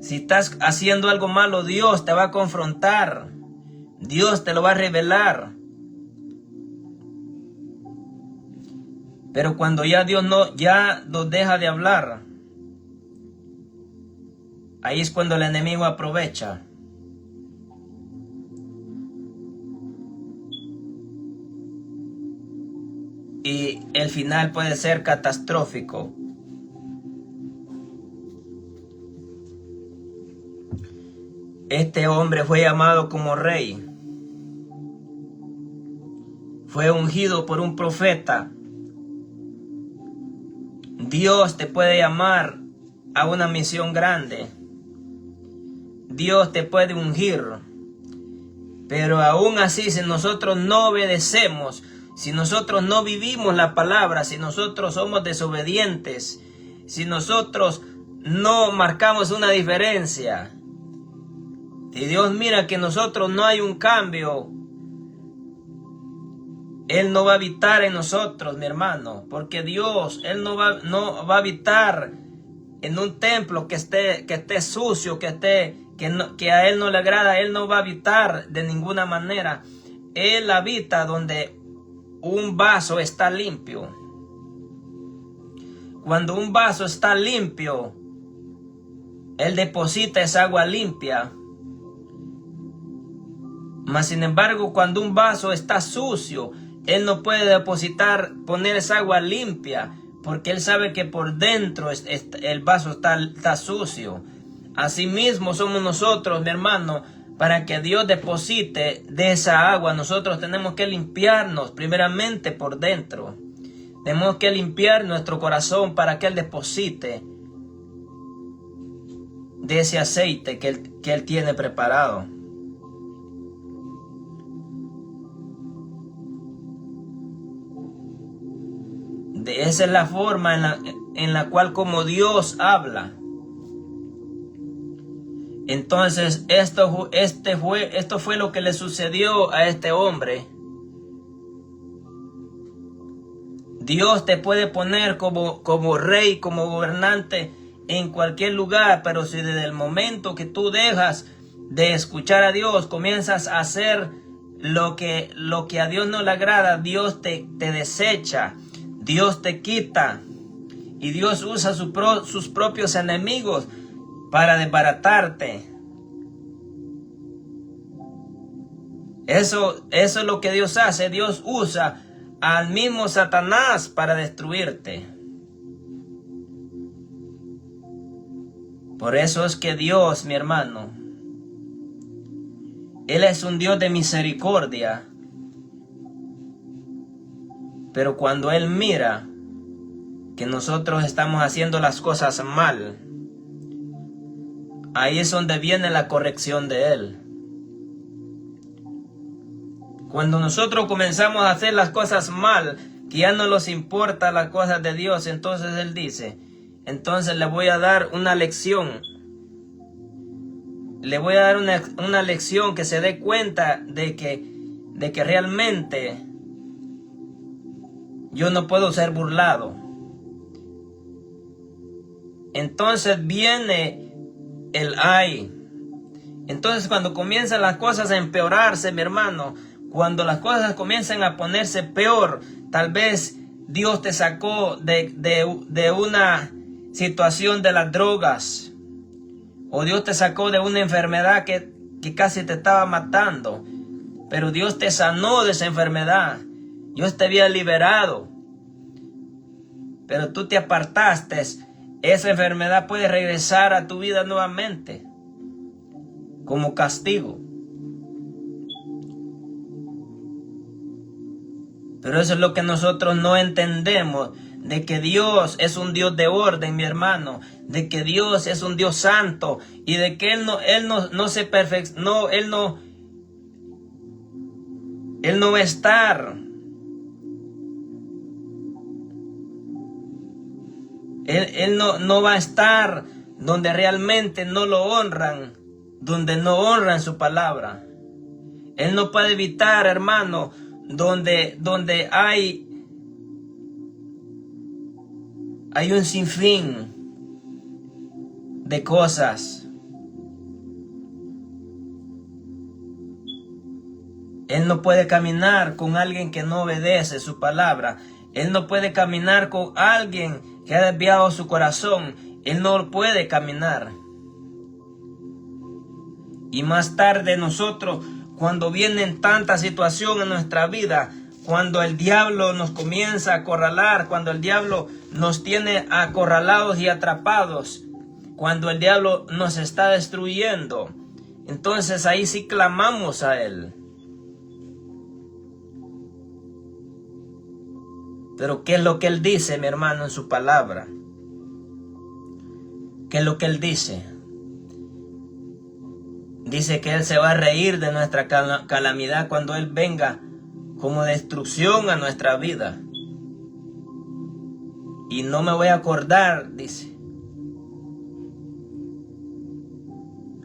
Si estás haciendo algo malo, Dios te va a confrontar. Dios te lo va a revelar. Pero cuando ya Dios ya nos deja de hablar, ahí es cuando el enemigo aprovecha. Y el final puede ser catastrófico. Este hombre fue llamado como rey. Fue ungido por un profeta. Dios te puede llamar a una misión grande. Dios te puede ungir. Pero aún así, si nosotros no obedecemos, si nosotros no vivimos la palabra, si nosotros somos desobedientes, si nosotros no marcamos una diferencia, si Dios mira que nosotros no hay un cambio, Él no va a habitar en nosotros, mi hermano, porque Dios, Él no va a habitar en un templo que esté sucio, que a Él no le agrada. Él no va a habitar de ninguna manera. Él habita donde un vaso está limpio. Cuando un vaso está limpio, Él deposita esa agua limpia. Mas sin embargo, cuando un vaso está sucio, Él no puede poner esa agua limpia, porque Él sabe que por dentro el vaso está sucio. Asimismo somos nosotros, mi hermano. Para que Dios deposite de esa agua, nosotros tenemos que limpiarnos primeramente por dentro. Tenemos que limpiar nuestro corazón para que Él deposite de ese aceite que Él tiene preparado. Esa es la forma en la cual como Dios habla. Entonces esto fue lo que le sucedió a este hombre. Dios te puede poner como rey, como gobernante en cualquier lugar, pero si desde el momento que tú dejas de escuchar a Dios, comienzas a hacer lo que a Dios no le agrada, Dios te desecha, Dios te quita, y Dios usa sus propios enemigos para desbaratarte. Eso es lo que Dios hace. Dios usa al mismo Satanás para destruirte. Por eso es que Dios, mi hermano, Él es un Dios de misericordia. Pero cuando Él mira que nosotros estamos haciendo las cosas mal, ahí es donde viene la corrección de Él. Cuando nosotros comenzamos a hacer las cosas mal, que ya no les importa las cosas de Dios, entonces Él dice, entonces le voy a dar una lección. Le voy a dar una lección que se dé cuenta de que realmente yo no puedo ser burlado. Entonces viene el ay. Entonces cuando comienzan las cosas a empeorarse, mi hermano, cuando las cosas comienzan a ponerse peor, tal vez Dios te sacó de una situación de las drogas, o Dios te sacó de una enfermedad que casi te estaba matando, pero Dios te sanó de esa enfermedad. Dios te había liberado, pero tú te apartaste. Esa enfermedad puede regresar a tu vida nuevamente como castigo. Pero eso es lo que nosotros no entendemos, de que Dios es un Dios de orden, mi hermano, de que Dios es un Dios santo y de que Él no va a estar. Él no va a estar donde realmente no lo honran, donde no honran su palabra. Él no puede evitar, hermano, donde hay un sinfín de cosas. Él no puede caminar con alguien que no obedece su palabra. Él no puede caminar con alguien que ha desviado su corazón. Él no puede caminar. Y más tarde nosotros, cuando vienen tantas situaciones en nuestra vida, cuando el diablo nos comienza a acorralar, cuando el diablo nos tiene acorralados y atrapados, cuando el diablo nos está destruyendo, entonces ahí sí clamamos a Él. Pero ¿qué es lo que Él dice, mi hermano, en su palabra? ¿Qué es lo que Él dice? Dice que Él se va a reír de nuestra calamidad cuando Él venga como destrucción a nuestra vida. Y no me voy a acordar, dice.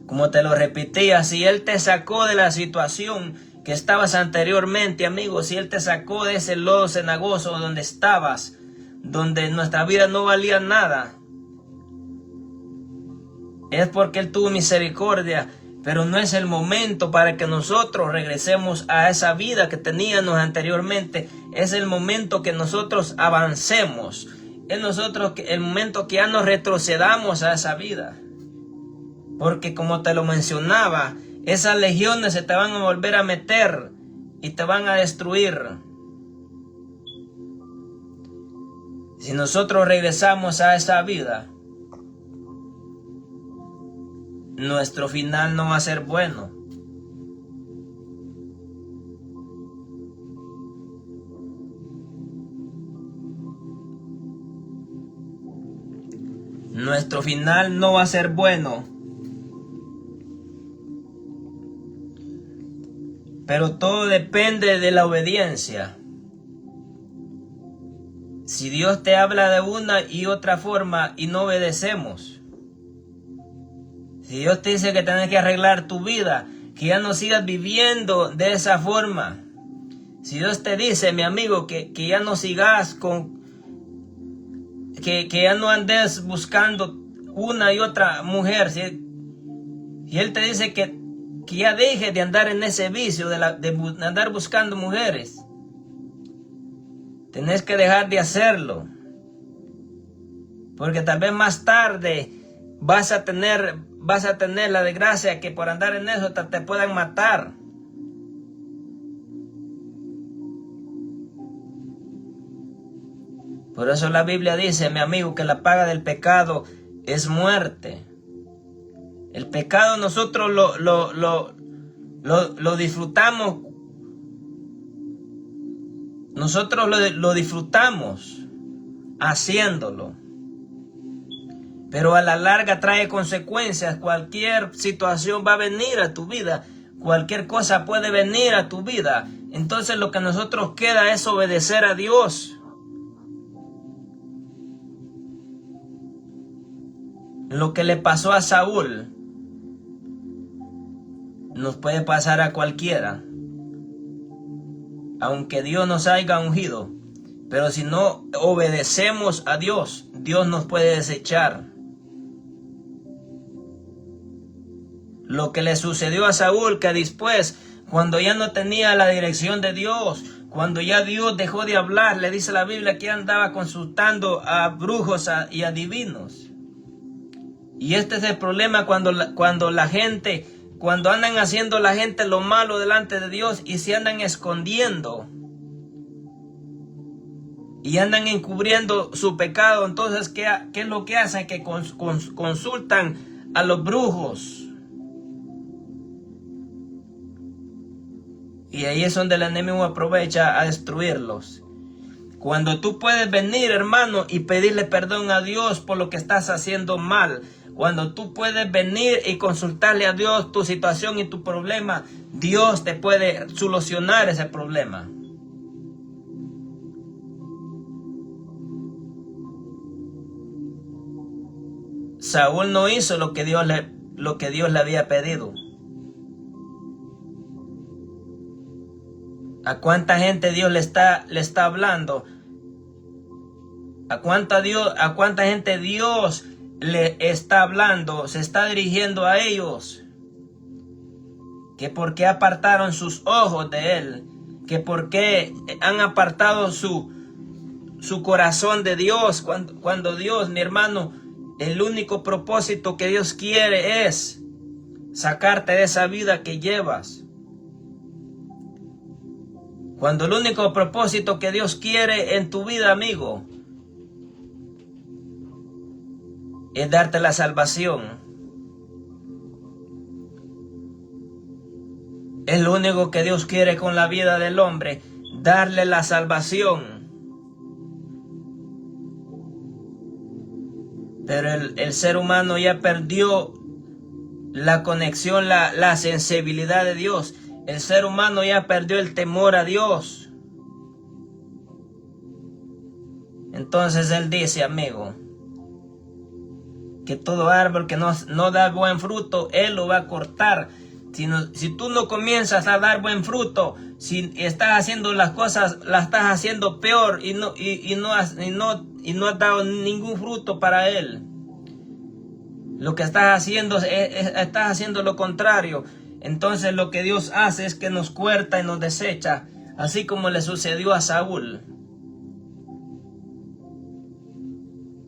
Como te lo repetía, si Él te sacó de la situación que estabas anteriormente, amigo, si Él te sacó de ese lodo cenagoso donde estabas, donde nuestra vida no valía nada, es porque Él tuvo misericordia, pero no es el momento para que nosotros regresemos a esa vida que teníamos anteriormente. Es el momento que nosotros avancemos, es el momento que ya nos retrocedamos a esa vida. Porque como te lo mencionaba, esas legiones se te van a volver a meter y te van a destruir. Si nosotros regresamos a esa vida, nuestro final no va a ser bueno. Nuestro final no va a ser bueno. Pero todo depende de la obediencia. Si Dios te habla de una y otra forma y no obedecemos. Si Dios te dice que tienes que arreglar tu vida, que ya no sigas viviendo de esa forma. Si Dios te dice, mi amigo, que ya no sigas que ya no andes buscando una y otra mujer. Si Él te dice que ya dejes de andar en ese vicio de andar buscando mujeres. Tenés que dejar de hacerlo. Porque tal vez más tarde vas a tener la desgracia que por andar en eso te puedan matar. Por eso la Biblia dice, mi amigo, que la paga del pecado es muerte. El pecado nosotros lo disfrutamos. Nosotros lo disfrutamos haciéndolo. Pero a la larga trae consecuencias. Cualquier situación va a venir a tu vida. Cualquier cosa puede venir a tu vida. Entonces lo que a nosotros queda es obedecer a Dios. Lo que le pasó a Saúl nos puede pasar a cualquiera, aunque Dios nos haya ungido. Pero si no obedecemos a Dios, Dios nos puede desechar. Lo que le sucedió a Saúl, que después, cuando ya no tenía la dirección de Dios, cuando ya Dios dejó de hablar, le dice la Biblia que andaba consultando a brujos y adivinos. Y este es el problema cuando la gente, cuando andan haciendo la gente lo malo delante de Dios y se andan escondiendo y andan encubriendo su pecado. Entonces, ¿qué es lo que hacen? Que consultan a los brujos. Y ahí es donde el enemigo aprovecha a destruirlos. Cuando tú puedes venir, hermano, y pedirle perdón a Dios por lo que estás haciendo mal. Cuando tú puedes venir y consultarle a Dios tu situación y tu problema, Dios te puede solucionar ese problema. Saúl no hizo lo que Dios le había pedido. ¿A cuánta gente Dios le está hablando? ¿A cuánta gente Dios le está hablando? Se está dirigiendo a ellos. Que por qué apartaron sus ojos de Él. Que por qué han apartado su corazón de Dios. Cuando Dios, mi hermano, el único propósito que Dios quiere es sacarte de esa vida que llevas. Cuando el único propósito que Dios quiere en tu vida, amigo, es darte la salvación. Es lo único que Dios quiere con la vida del hombre, darle la salvación. Pero el ser humano ya perdió la conexión, la sensibilidad de Dios. El ser humano ya perdió el temor a Dios. Entonces Él dice, amigo, que todo árbol que no da buen fruto, Él lo va a cortar. Si tú no comienzas a dar buen fruto, si estás haciendo las cosas, las estás haciendo peor y no has dado ningún fruto para Él. Lo que estás haciendo lo contrario. Entonces lo que Dios hace es que nos corta y nos desecha, así como le sucedió a Saúl.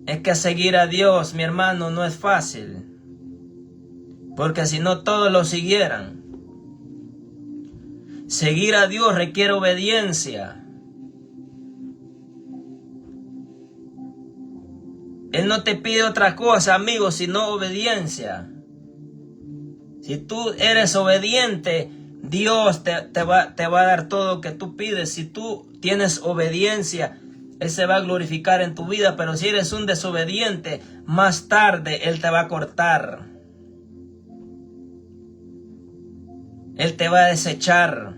Es que seguir a Dios, mi hermano, no es fácil. Porque si no todos lo siguieran. Seguir a Dios requiere obediencia. Él no te pide otra cosa, amigo, sino obediencia. Si tú eres obediente, Dios te va a dar todo lo que tú pides. Si tú tienes obediencia, Él se va a glorificar en tu vida. Pero si eres un desobediente, más tarde Él te va a cortar. Él te va a desechar.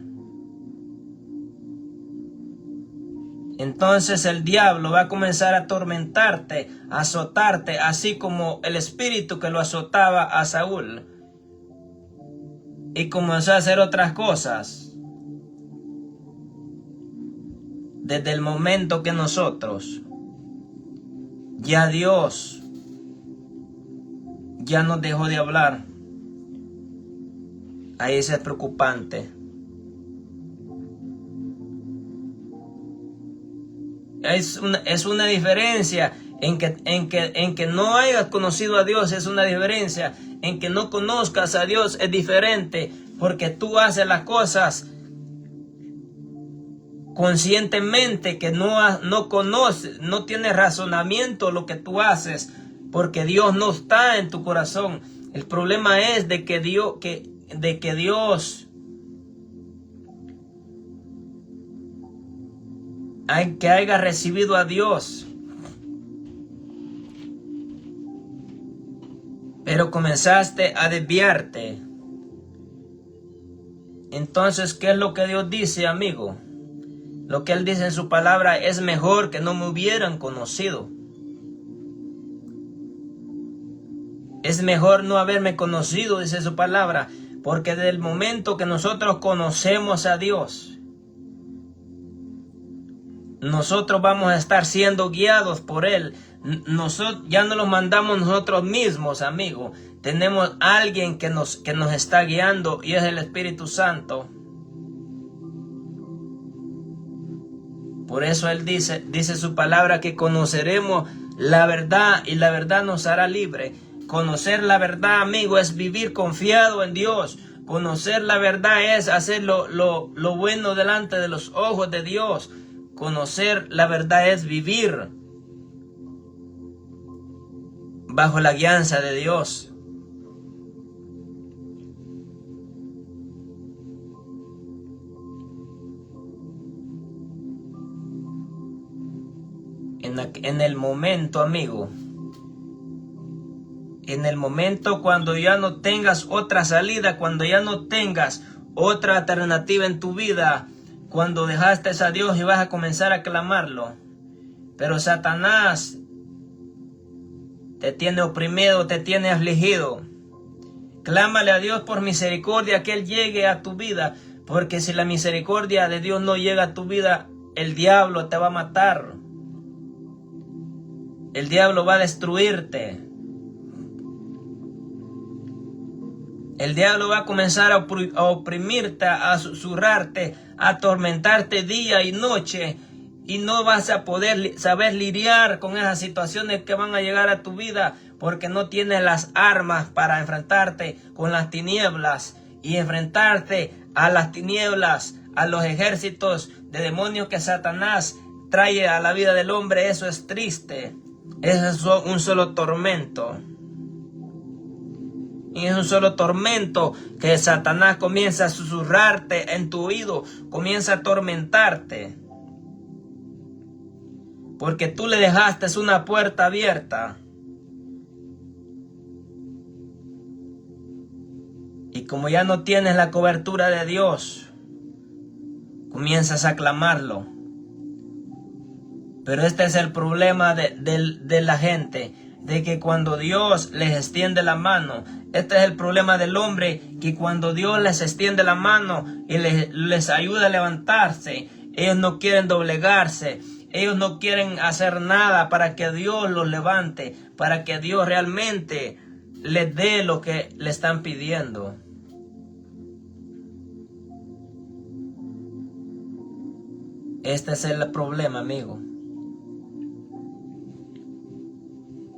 Entonces el diablo va a comenzar a atormentarte, a azotarte, así como el espíritu que lo azotaba a Saúl. Y comenzó a hacer otras cosas. Desde el momento que nosotros, ya Dios, ya nos dejó de hablar. Ahí es preocupante. Es una diferencia en que no hayas conocido a Dios, es una diferencia. En que no conozcas a Dios es diferente, porque tú haces las cosas conscientemente, que no conoces, no tienes razonamiento lo que tú haces, porque Dios no está en tu corazón. El problema es de que Dios que haya recibido a Dios, pero comenzaste a desviarte. Entonces, ¿qué es lo que Dios dice, amigo? Lo que Él dice en su palabra: es mejor que no me hubieran conocido. Es mejor no haberme conocido, dice su palabra, porque desde el momento que nosotros conocemos a Dios, nosotros vamos a estar siendo guiados por Él. Nosotros ya no lo mandamos nosotros mismos, amigos. Tenemos a alguien que nos está guiando, y es el Espíritu Santo. Por eso Él dice su palabra, que conoceremos la verdad y la verdad nos hará libre. Conocer la verdad, amigo, es vivir confiado en Dios. Conocer la verdad es hacer lo bueno delante de los ojos de Dios. Conocer la verdad es vivir bajo la guianza de Dios. En el momento, amigo, en el momento cuando ya no tengas otra salida, cuando ya no tengas otra alternativa en tu vida, cuando dejaste a Dios y vas a comenzar a clamarlo, pero Satanás te tiene oprimido, te tiene afligido, clámale a Dios por misericordia, que Él llegue a tu vida, porque si la misericordia de Dios no llega a tu vida, el diablo te va a matar. El diablo va a destruirte. El diablo va a comenzar a oprimirte, a susurrarte, a atormentarte día y noche. Y no vas a poder saber lidiar con esas situaciones que van a llegar a tu vida, porque no tienes las armas para enfrentarte con las tinieblas. Y enfrentarte a las tinieblas, a los ejércitos de demonios que Satanás trae a la vida del hombre, eso es triste. Es un solo tormento. Y es un solo tormento que Satanás comienza a susurrarte en tu oído, comienza a atormentarte. Porque tú le dejaste una puerta abierta. Y como ya no tienes la cobertura de Dios, comienzas a clamarlo. Pero este es el problema de la gente, de que cuando Dios les extiende la mano, este es el problema del hombre, que cuando Dios les extiende la mano y les ayuda a levantarse, ellos no quieren doblegarse, ellos no quieren hacer nada para que Dios los levante, para que Dios realmente les dé lo que le están pidiendo. Este es el problema, amigo.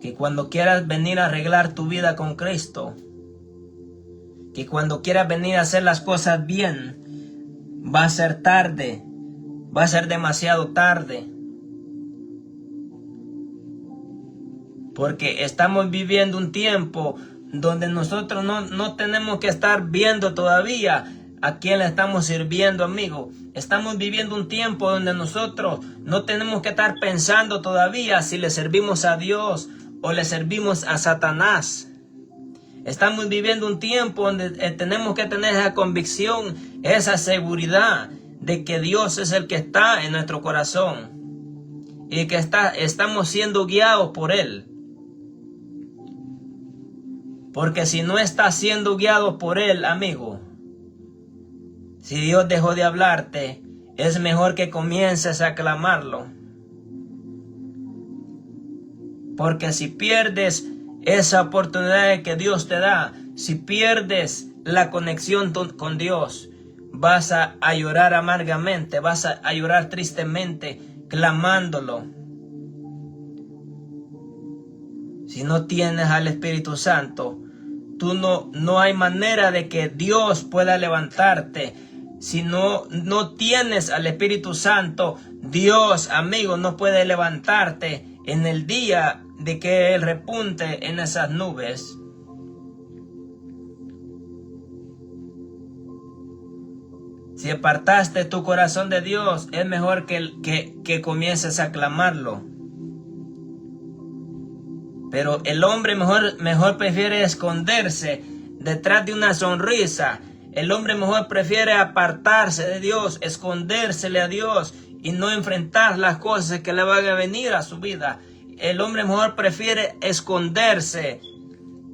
Que cuando quieras venir a arreglar tu vida con Cristo, que cuando quieras venir a hacer las cosas bien, va a ser tarde, va a ser demasiado tarde. Porque estamos viviendo un tiempo donde nosotros no tenemos que estar viendo todavía a quién le estamos sirviendo, amigo. Estamos viviendo un tiempo donde nosotros no tenemos que estar pensando todavía si le servimos a Dios o le servimos a Satanás. Estamos viviendo un tiempo donde tenemos que tener esa convicción, esa seguridad de que Dios es el que está en nuestro corazón y que estamos siendo guiados por Él. Porque si no estás siendo guiado por Él, amigo, si Dios dejó de hablarte, es mejor que comiences a clamarlo. Porque si pierdes esa oportunidad que Dios te da, si pierdes la conexión con Dios, vas a llorar amargamente, vas a llorar tristemente, clamándolo. Si no tienes al Espíritu Santo, tú no hay manera de que Dios pueda levantarte. Si no tienes al Espíritu Santo, Dios, amigo, no puede levantarte en el día de que Él repunte en esas nubes. Si apartaste tu corazón de Dios, es mejor que comiences a clamarlo. Pero el hombre mejor prefiere esconderse detrás de una sonrisa. El hombre mejor prefiere apartarse de Dios, escondérsele a Dios y no enfrentar las cosas que le van a venir a su vida. El hombre mejor prefiere esconderse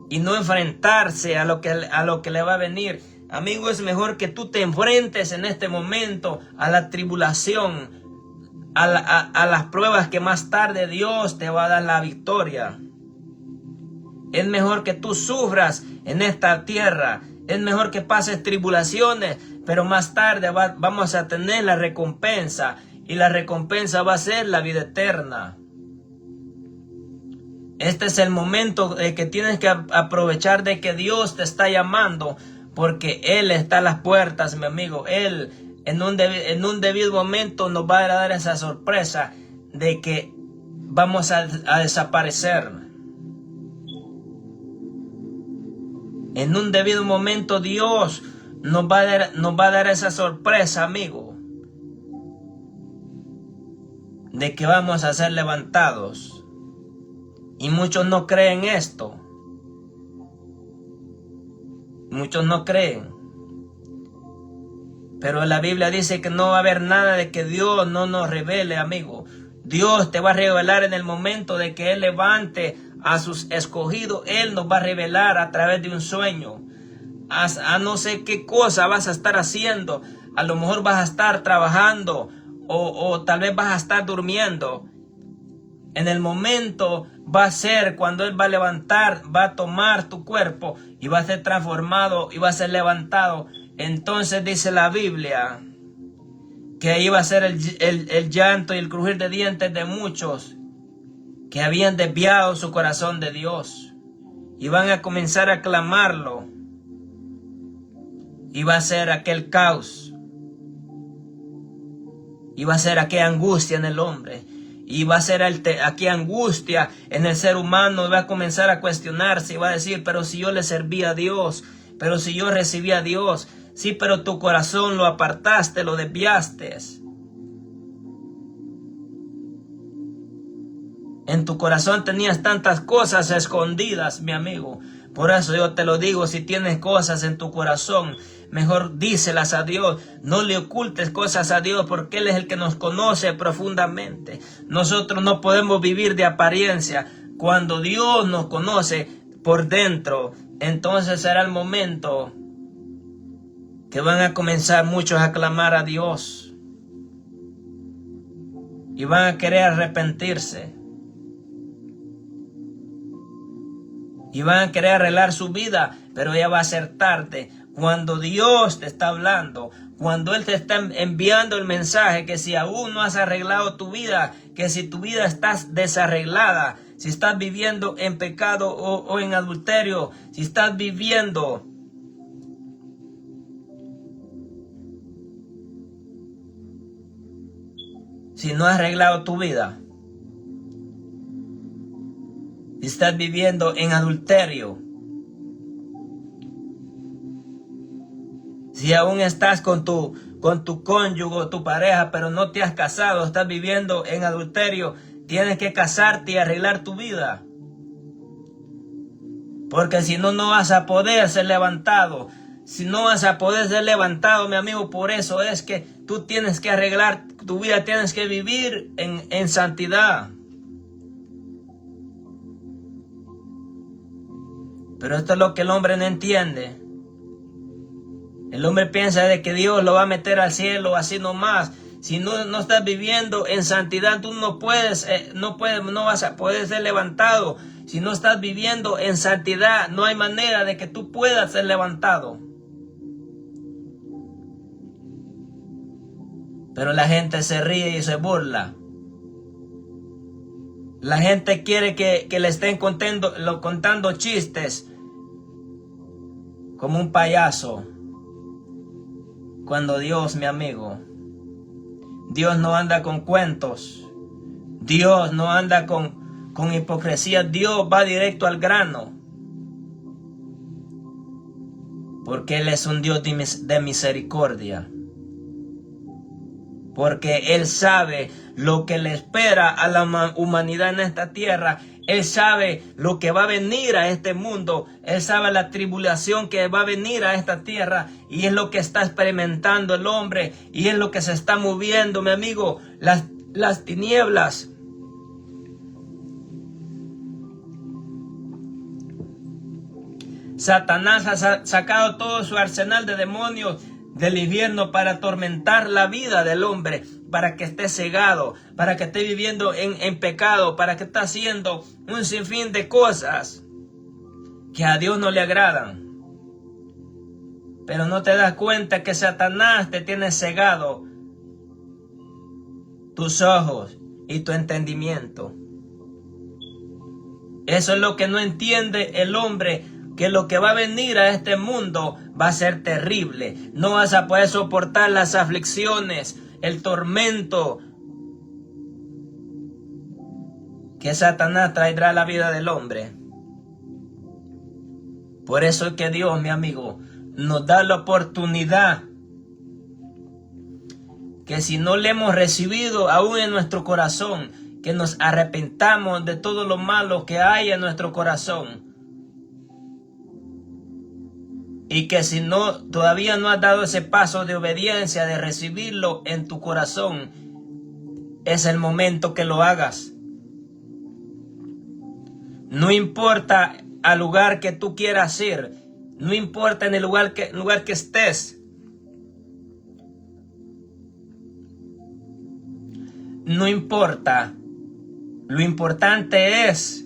y no enfrentarse a lo que le va a venir. Amigo, es mejor que tú te enfrentes en este momento a la tribulación, a las pruebas que más tarde Dios te va a dar la victoria. Es mejor que tú sufras en esta tierra. Es mejor que pases tribulaciones, pero más tarde vamos a tener la recompensa. Y la recompensa va a ser la vida eterna. Este es el momento de que tienes que aprovechar de que Dios te está llamando, porque Él está a las puertas, mi amigo. Él en un debido momento nos va a dar esa sorpresa de que vamos a desaparecer. En un debido momento Dios nos va a dar esa sorpresa, amigo, de que vamos a ser levantados. Y muchos no creen esto. Muchos no creen. Pero la Biblia dice que no va a haber nada de que Dios no nos revele, amigo. Dios te va a revelar en el momento de que Él levante a sus escogidos. Él nos va a revelar a través de un sueño. A no sé qué cosa vas a estar haciendo. A lo mejor vas a estar trabajando o tal vez vas a estar durmiendo. En el momento va a ser cuando Él va a levantar, va a tomar tu cuerpo y va a ser transformado y va a ser levantado. Entonces dice la Biblia que ahí va a ser el llanto y el crujir de dientes de muchos que habían desviado su corazón de Dios. Y van a comenzar a clamarlo. Y va a ser aquel caos. Y va a ser aquella angustia en el hombre. Y va a ser aquella angustia en el ser humano. Y va a comenzar a cuestionarse. Y va a decir, pero si yo le servía a Dios. Pero si yo recibía a Dios. Sí, pero tu corazón lo apartaste, lo desviaste. En tu corazón tenías tantas cosas escondidas, mi amigo. Por eso yo te lo digo, si tienes cosas en tu corazón, mejor díselas a Dios. No le ocultes cosas a Dios, porque Él es el que nos conoce profundamente. Nosotros no podemos vivir de apariencia. Cuando Dios nos conoce por dentro, entonces será el momento que van a comenzar muchos a clamar a Dios. Y van a querer arrepentirse. Y van a querer arreglar su vida, pero ya va a ser tarde. Cuando Dios te está hablando, cuando Él te está enviando el mensaje, que si aún no has arreglado tu vida, que si tu vida está desarreglada, si estás viviendo en pecado o en adulterio, si estás viviendo si no has arreglado tu vida, si estás viviendo en adulterio, si aún estás con tu cónyuge, tu pareja, pero no te has casado, estás viviendo en adulterio, tienes que casarte y arreglar tu vida. Porque si no, no vas a poder ser levantado. Si no vas a poder ser levantado, mi amigo, por eso es que tú tienes que arreglar tu vida, tienes que vivir en santidad. Pero esto es lo que el hombre no entiende. El hombre piensa de que Dios lo va a meter al cielo así nomás. Si no estás viviendo en santidad, tú no vas a poder ser levantado. Si no estás viviendo en santidad, no hay manera de que tú puedas ser levantado. Pero la gente se ríe y se burla. La gente quiere que le estén contando chistes como un payaso. Cuando Dios, mi amigo, Dios no anda con cuentos. Dios no anda con hipocresía. Dios va directo al grano. Porque Él es un Dios de misericordia. Porque Él sabe lo que le espera a la humanidad en esta tierra. Él sabe lo que va a venir a este mundo. Él sabe la tribulación que va a venir a esta tierra. Y es lo que está experimentando el hombre. Y es lo que se está moviendo, mi amigo. Las tinieblas. Satanás ha sacado todo su arsenal de demonios del infierno para atormentar la vida del hombre, para que esté cegado, para que esté viviendo en pecado, para que esté haciendo un sinfín de cosas que a Dios no le agradan. Pero no te das cuenta que Satanás te tiene cegado tus ojos y tu entendimiento. Eso es lo que no entiende el hombre, que lo que va a venir a este mundo va a ser terrible. No vas a poder soportar las aflicciones, el tormento que Satanás traerá a la vida del hombre. Por eso es que Dios, mi amigo, nos da la oportunidad que si no le hemos recibido aún en nuestro corazón, que nos arrepentamos de todo lo malo que hay en nuestro corazón. Y que si no, todavía no has dado ese paso de obediencia, de recibirlo en tu corazón, es el momento que lo hagas. No importa al lugar que tú quieras ir, no importa en el lugar que estés. No importa. Lo importante es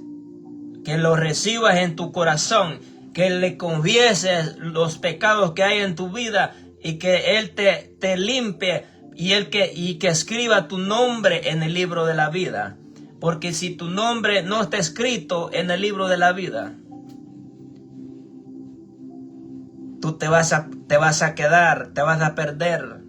que lo recibas en tu corazón, que le confieses los pecados que hay en tu vida y que Él te limpie y que escriba tu nombre en el libro de la vida. Porque si tu nombre no está escrito en el libro de la vida, tú te vas a quedar, te vas a perder.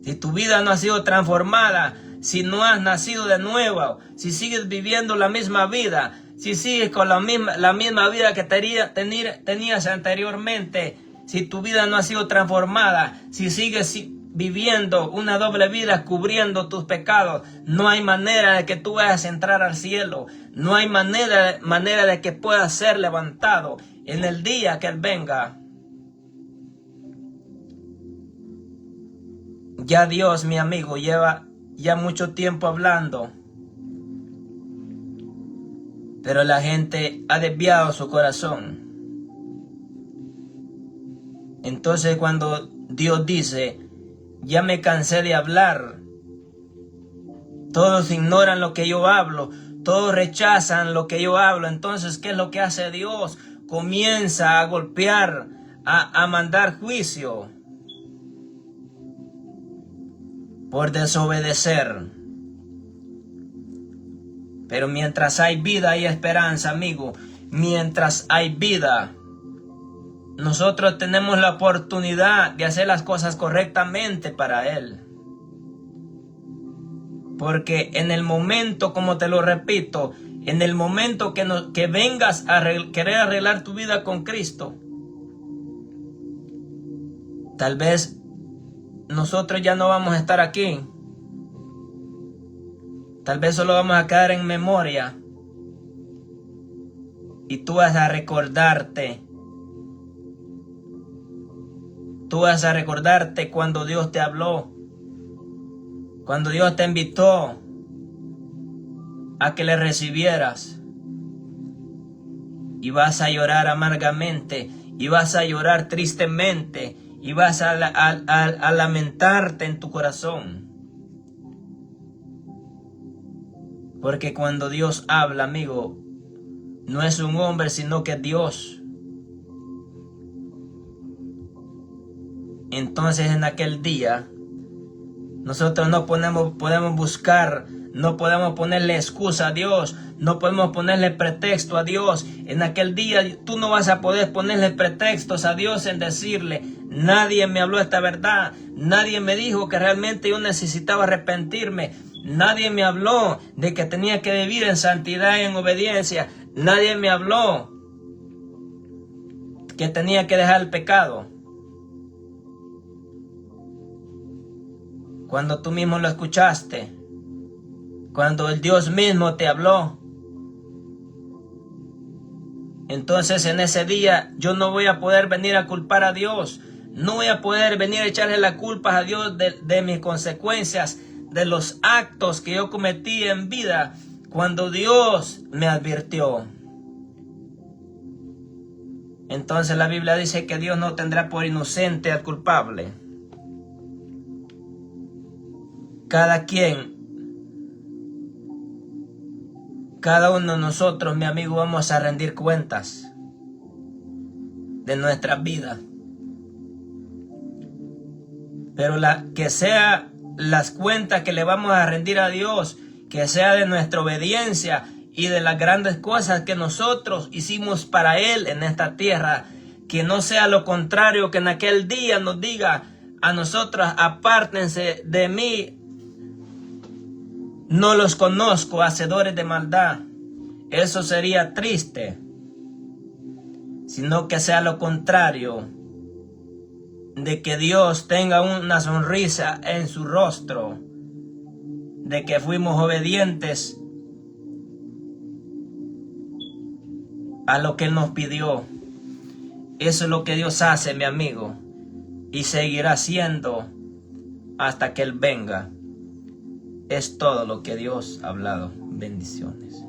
Si tu vida no ha sido transformada, si no has nacido de nuevo, si sigues viviendo la misma vida, si sigues con la misma vida que tenías anteriormente, si tu vida no ha sido transformada, si sigues viviendo una doble vida cubriendo tus pecados, no hay manera de que tú vayas a entrar al cielo. No hay manera de que puedas ser levantado en el día que Él venga. Ya Dios, mi amigo, lleva ya mucho tiempo hablando, pero la gente ha desviado su corazón. Entonces cuando Dios dice, ya me cansé de hablar, todos ignoran lo que yo hablo, todos rechazan lo que yo hablo, entonces ¿qué es lo que hace Dios? Comienza a golpear, a mandar juicio por desobedecer. Pero mientras hay vida hay esperanza, amigo. Mientras hay vida, nosotros tenemos la oportunidad de hacer las cosas correctamente para Él. Porque en el momento, como te lo repito, en el momento que vengas a querer arreglar tu vida con Cristo, tal vez nosotros ya no vamos a estar aquí. Tal vez solo vamos a quedar en memoria. Y tú vas a recordarte. Tú vas a recordarte cuando Dios te habló. Cuando Dios te invitó a que le recibieras. Y vas a llorar amargamente. Y vas a llorar tristemente. Y vas a lamentarte en tu corazón. Porque cuando Dios habla, amigo, no es un hombre, sino que es Dios. Entonces en aquel día, nosotros no podemos buscar, no podemos ponerle excusa a Dios, no podemos ponerle pretexto a Dios. En aquel día tú no vas a poder ponerle pretextos a Dios en decirle, nadie me habló esta verdad, nadie me dijo que realmente yo necesitaba arrepentirme, nadie me habló de que tenía que vivir en santidad y en obediencia, nadie me habló que tenía que dejar el pecado. Cuando tú mismo lo escuchaste, cuando el Dios mismo te habló, entonces en ese día yo no voy a poder venir a culpar a Dios, no voy a poder venir a echarle la culpa a Dios de mis consecuencias, de los actos que yo cometí en vida, cuando Dios me advirtió. entonces la Biblia dice que Dios no tendrá por inocente al culpable. Cada uno de nosotros, mi amigo, vamos a rendir cuentas de nuestras vidas. Pero que sea las cuentas que le vamos a rendir a Dios, que sea de nuestra obediencia y de las grandes cosas que nosotros hicimos para Él en esta tierra. Que no sea lo contrario, que en aquel día nos diga a nosotros: apártense de mí, no los conozco, hacedores de maldad. Eso sería triste. Sino que sea lo contrario, de que Dios tenga una sonrisa en su rostro, de que fuimos obedientes a lo que Él nos pidió. Eso es lo que Dios hace, mi amigo, y seguirá haciendo hasta que Él venga. Es todo lo que Dios ha hablado. Bendiciones.